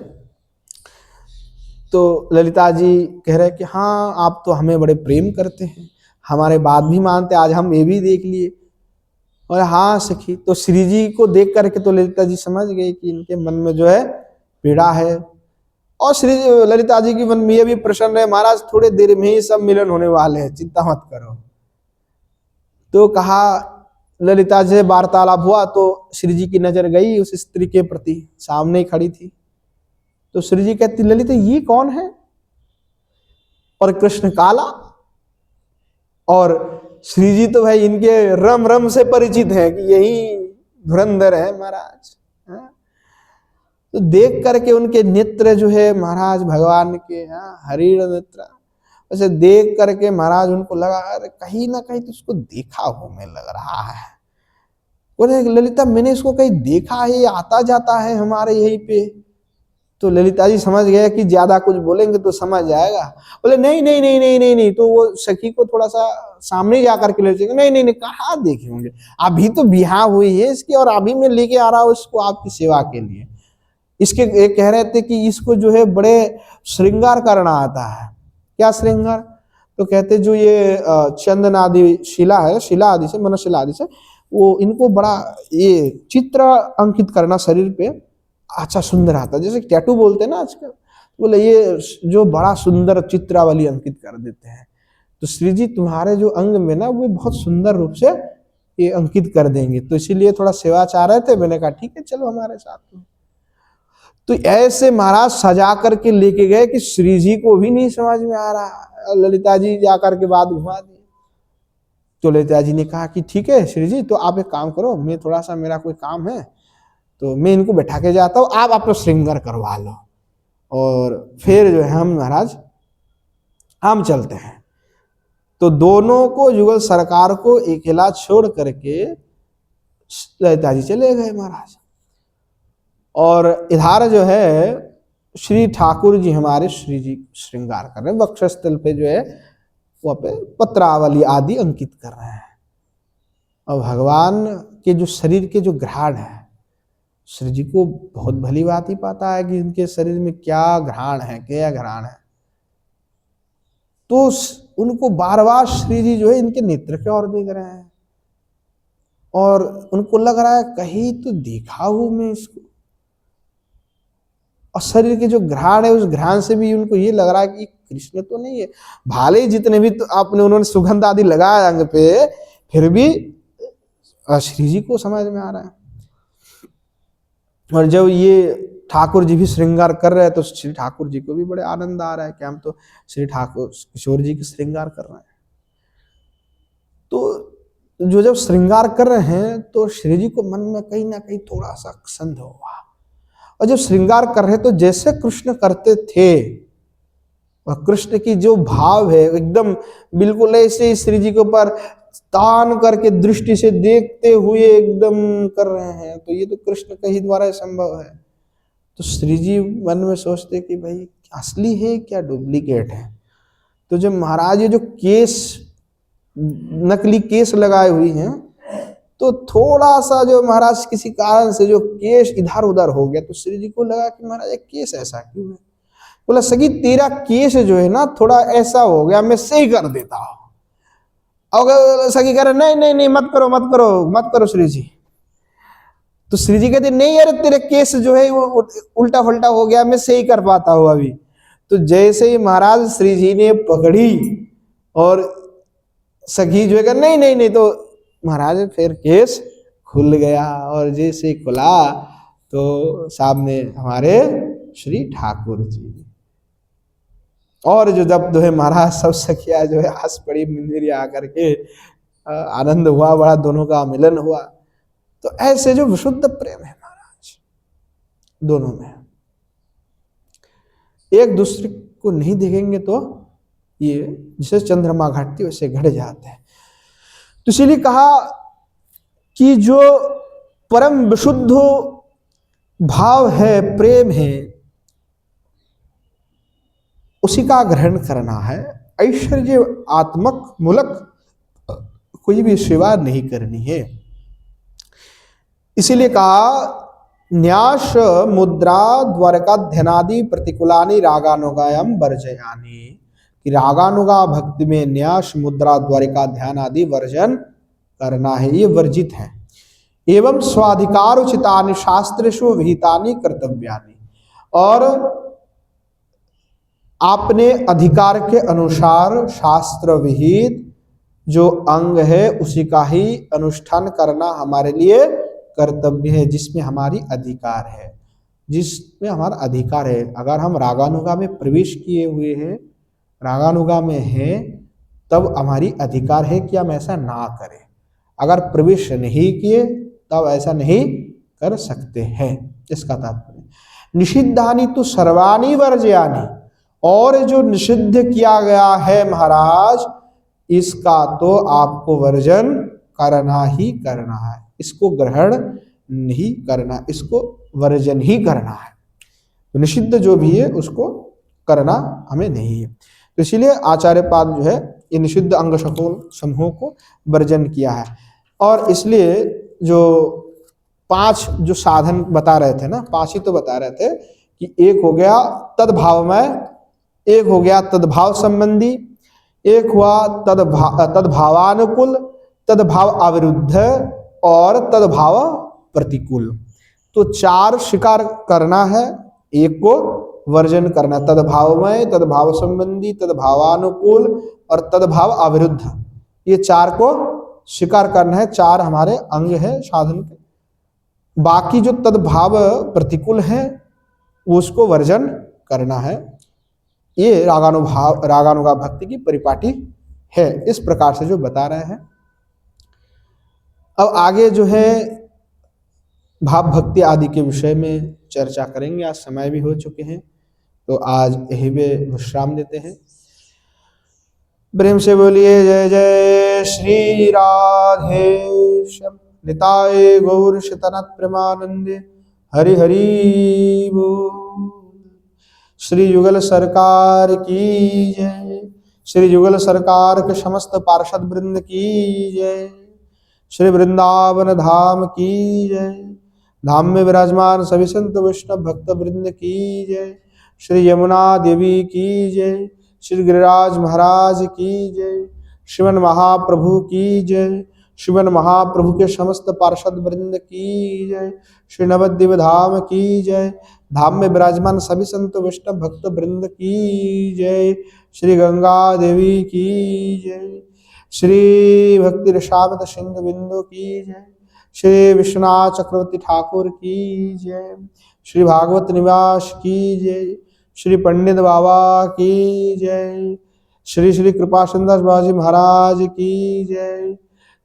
तो ललिता जी कह रहे कि हाँ आप तो हमें बड़े प्रेम करते हैं, हमारे बात भी मानते, आज हम ये भी देख लिए। और हाँ सखी, तो श्री जी को देख करके तो ललिता जी समझ गई कि इनके मन में जो है पीड़ा है, और श्री ललिता जी के मन में ये भी प्रसन्न है, महाराज थोड़े देर में ही सब मिलन होने वाले हैं, चिंता मत करो। तो कहा ललिता जी से वार्तालाप हुआ, तो श्री जी की नजर गई उस स्त्री के प्रति, सामने ही खड़ी थी। तो श्री जी कहती ललिता ये कौन है, और कृष्ण काला। और श्री जी तो भाई इनके रम रम से परिचित हैं कि यही धुरंधर है महाराज। तो देख करके उनके नेत्र जो है महाराज भगवान के, हरिण नेत्र, वैसे देख करके महाराज उनको लगा अरे कहीं ना कहीं तो उसको देखा हो मैं लग रहा है। बोले ललिता मैंने इसको कहीं देखा है, आता जाता है हमारे यहीं पे। तो ललिता जी समझ गए कि ज्यादा कुछ बोलेंगे तो समझ जाएगा। बोले नहीं नहीं नहीं नहीं नहीं नहीं। तो वो सखी को थोड़ा सा सामने जाकर के ले जाएंगे, नहीं नहीं नहीं कहाँ देखे होंगे, अभी तो बिहार हुई है इसकी, और अभी मैं लेके आ रहा हूँ इसको आपकी सेवा के लिए। इसके कह रहे थे कि इसको जो है बड़े श्रृंगार करना आता है। क्या श्रृंगार? तो कहते जो ये चंदन आदि शिला है, शिला आदि से, मनशिला आदि से, वो इनको बड़ा ये चित्र अंकित करना शरीर पे अच्छा सुंदर आता है, जैसे टैटू बोलते हैं ना आजकल, बोले ये जो बड़ा सुंदर चित्रावली अंकित कर देते हैं। तो श्री जी तुम्हारे जो अंग में ना वो बहुत सुंदर रूप से ये अंकित कर देंगे, तो इसीलिए थोड़ा सेवा चाह रहे थे। मैंने कहा ठीक है चलो हमारे साथ में। तो ऐसे महाराज सजा करके लेके गए कि श्री जी को भी नहीं समझ में आ रहा, ललिता जी जाकर के बाद घुमा दी। तो ललिता जी ने कहा कि ठीक है श्री जी, तो आप एक काम करो, मैं थोड़ा सा मेरा कोई काम है तो मैं इनको बैठा के जाता हूँ, आप अपना श्रृंगार करवा लो, और फिर जो है हम महाराज हम चलते हैं। तो दोनों को युगल सरकार को अकेला छोड़ करके ललिता जी चले गए महाराज। और इधर जो है श्री ठाकुर जी हमारे श्री जी श्रृंगार कर रहे हैं, वक्षस्थल पे जो है वहाँ पे पत्रावली आदि अंकित कर रहे हैं। और भगवान के जो शरीर के जो घ्राण है, श्री जी को बहुत भली बात ही पता है कि इनके शरीर में क्या घ्राण है, क्या घ्राण है। तो उनको बार बार श्री जी जो है इनके नेत्र की ओर देख रहे हैं, और उनको लग रहा है कहीं तो देखा हूं मैं इसको। और शरीर के जो घ्राण है उस घ्राण से भी उनको ये लग रहा है कि कृष्ण तो नहीं है। भाले जितने भी तो आपने उन्होंने सुगंध आदि लगाया अंग पे, फिर भी श्री जी को समझ में आ रहा है। और जब ये ठाकुर जी भी श्रृंगार कर रहे हैं तो श्री ठाकुर जी को भी बड़े आनंद आ रहा है कि हम तो श्री ठाकुर किशोर जी के श्रृंगार कर रहे हैं। तो जो जब श्रृंगार कर रहे हैं तो श्री जी को मन में कहीं ना कहीं थोड़ा सा संदेह हुआ। और जब श्रृंगार कर रहे तो जैसे कृष्ण करते थे, और कृष्ण की जो भाव है एकदम बिल्कुल ऐसे ही श्री जी के ऊपर तान करके दृष्टि से देखते हुए एकदम कर रहे हैं, तो ये तो कृष्ण के ही द्वारा संभव है। तो श्री जी मन में सोचते कि भाई असली है क्या डुप्लीकेट है। तो जब महाराज ये जो केस, नकली केस लगाए हुई हैं, तो थोड़ा सा जो महाराज किसी कारण से जो केस इधर उधर हो गया, तो श्री जी को लगा कि महाराज ये केस ऐसा क्यों है। बोला सगी तेरा केस जो है ना थोड़ा ऐसा हो गया, मैं सही कर देता हूं। और सगी कह रहे नहीं नहीं नहीं, मत करो मत करो मत करो श्री जी। तो श्री जी कहते नहीं यार तेरे केस जो है वो उल्टा फुल्टा हो गया, मैं सही कर पाता हूं अभी। तो जैसे ही महाराज श्री जी ने पकड़ी और सखी जो है नहीं नहीं नहीं, तो महाराज फिर केस खुल गया। और जैसे खुला तो सामने हमारे श्री ठाकुर जी, और जो जब जो है महाराज सब सखिया जो है हंस पड़ी मंदिर आकर के, आनंद हुआ बड़ा, दोनों का मिलन हुआ। तो ऐसे जो विशुद्ध प्रेम है महाराज दोनों में, एक दूसरे को नहीं देखेंगे तो ये जैसे चंद्रमा घटती वैसे घट जाते हैं। तो इसीलिए कहा कि जो परम विशुद्ध भाव है, प्रेम है, उसी का ग्रहण करना है। ऐश्वर्य आत्मक मूलक कोई भी सेवा नहीं करनी है। इसीलिए कहा न्यास मुद्रा द्वारका ध्यानादि प्रतिकूलानि रागानुगायम वर्जयानि, कि रागानुगा भक्ति में न्यास मुद्रा द्वारिका ध्यान आदि वर्जन करना है, ये वर्जित है। एवं स्वाधिकार उचितानि शास्त्रेषु विहितानि कर्तव्यानि, और आपने अधिकार के अनुसार शास्त्र विहित जो अंग है उसी का ही अनुष्ठान करना हमारे लिए कर्तव्य है, जिसमें हमारी अधिकार है, जिसमें हमारा अधिकार है। अगर हम रागानुगा में प्रवेश किए हुए हैं, रागानुगा में हैं, तब हमारी अधिकार है कि हम ऐसा ना करें। अगर प्रवेश नहीं किए तब ऐसा नहीं कर सकते हैं, इसका तात्पर्य। निषिद्धानि तो सर्वाणि वर्जयानि, और जो निषिद्ध किया गया है महाराज इसका तो आपको वर्जन करना ही करना है, इसको ग्रहण नहीं करना, इसको वर्जन ही करना है। तो निषिद्ध जो भी है उसको करना हमें नहीं है। तो इसीलिए आचार्य पाद जो है ये निषिद्ध अंग समूह को वर्जन किया है। और इसलिए जो 5 जो साधन बता रहे थे ना, 5 ही तो बता रहे थे कि एक हो गया तद्भावमय, एक हो गया तद्भाव संबंधी, एक हुआ तद्भावानुकूल, तद्भाव अविरुद्ध और तद्भाव प्रतिकूल। तो 4 स्वीकार करना है, एक को वर्जन करना, तद्भावमय, तद्भाव संबंधी, तद्भावानुकूल और तद्भाव अविरुद्ध, ये 4 को स्वीकार करना है। 4 हमारे अंग है साधन के। बाकी जो तद्भाव प्रतिकूल है उसको वर्जन करना है। ये रागानुगा भक्ति की परिपाटी है, इस प्रकार से जो बता रहे हैं। अब आगे जो है भाव भक्ति आदि के विषय में चर्चा करेंगे। आज समय भी हो चुके हैं, तो आज यही में विश्राम देते हैं। प्रेम से बोलिए जय जय श्री राधेश्याम निताय गौर शतनाथ प्रेमानंदे हरि हरि बोल। श्री युगल सरकार की जय, श्री युगल सरकार के समस्त पार्षद वृंद की जय, श्री वृंदावन धाम की जय, धाम में विराजमान सभी संत वैष्णव भक्त वृंद की जय, श्री यमुना देवी की जय, श्री गिरिराज महाराज की जय, श्रीमन महाप्रभु की जय, श्रीमन महाप्रभु के समस्त पार्षद वृंद की जय, श्री नवद्वीप धाम की जय, धाम में विराजमान सभी संत वैष्णव भक्त वृंद की जय, श्री गंगा देवी की जय, श्री भक्ति रसामत सिंधु बिंदु की जय, श्री विश्वनाथ चक्रवर्ती ठाकुर की जय, श्री भागवत निवास की जय, श्री पंडित बाबा की जय, श्री श्री कृपा सुंदर बाजी महाराज की जय,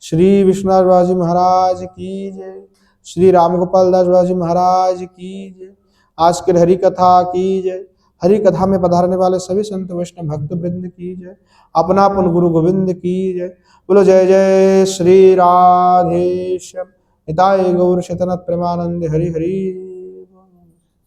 श्री विश्वनाथ बाजी महाराज की जय, श्री रामगोपाल दास बाजी महाराज की जय। आज के हरि कथा की जय। हरि कथा में पधारने वाले सभी संत वैष्णव भक्त वृंद की जय। अपना अपन गुरु गोविंद की जय। बोलो जय जय श्री राधेश्याम निताय गौर शतनाथ प्रेमानंद हरि हरि।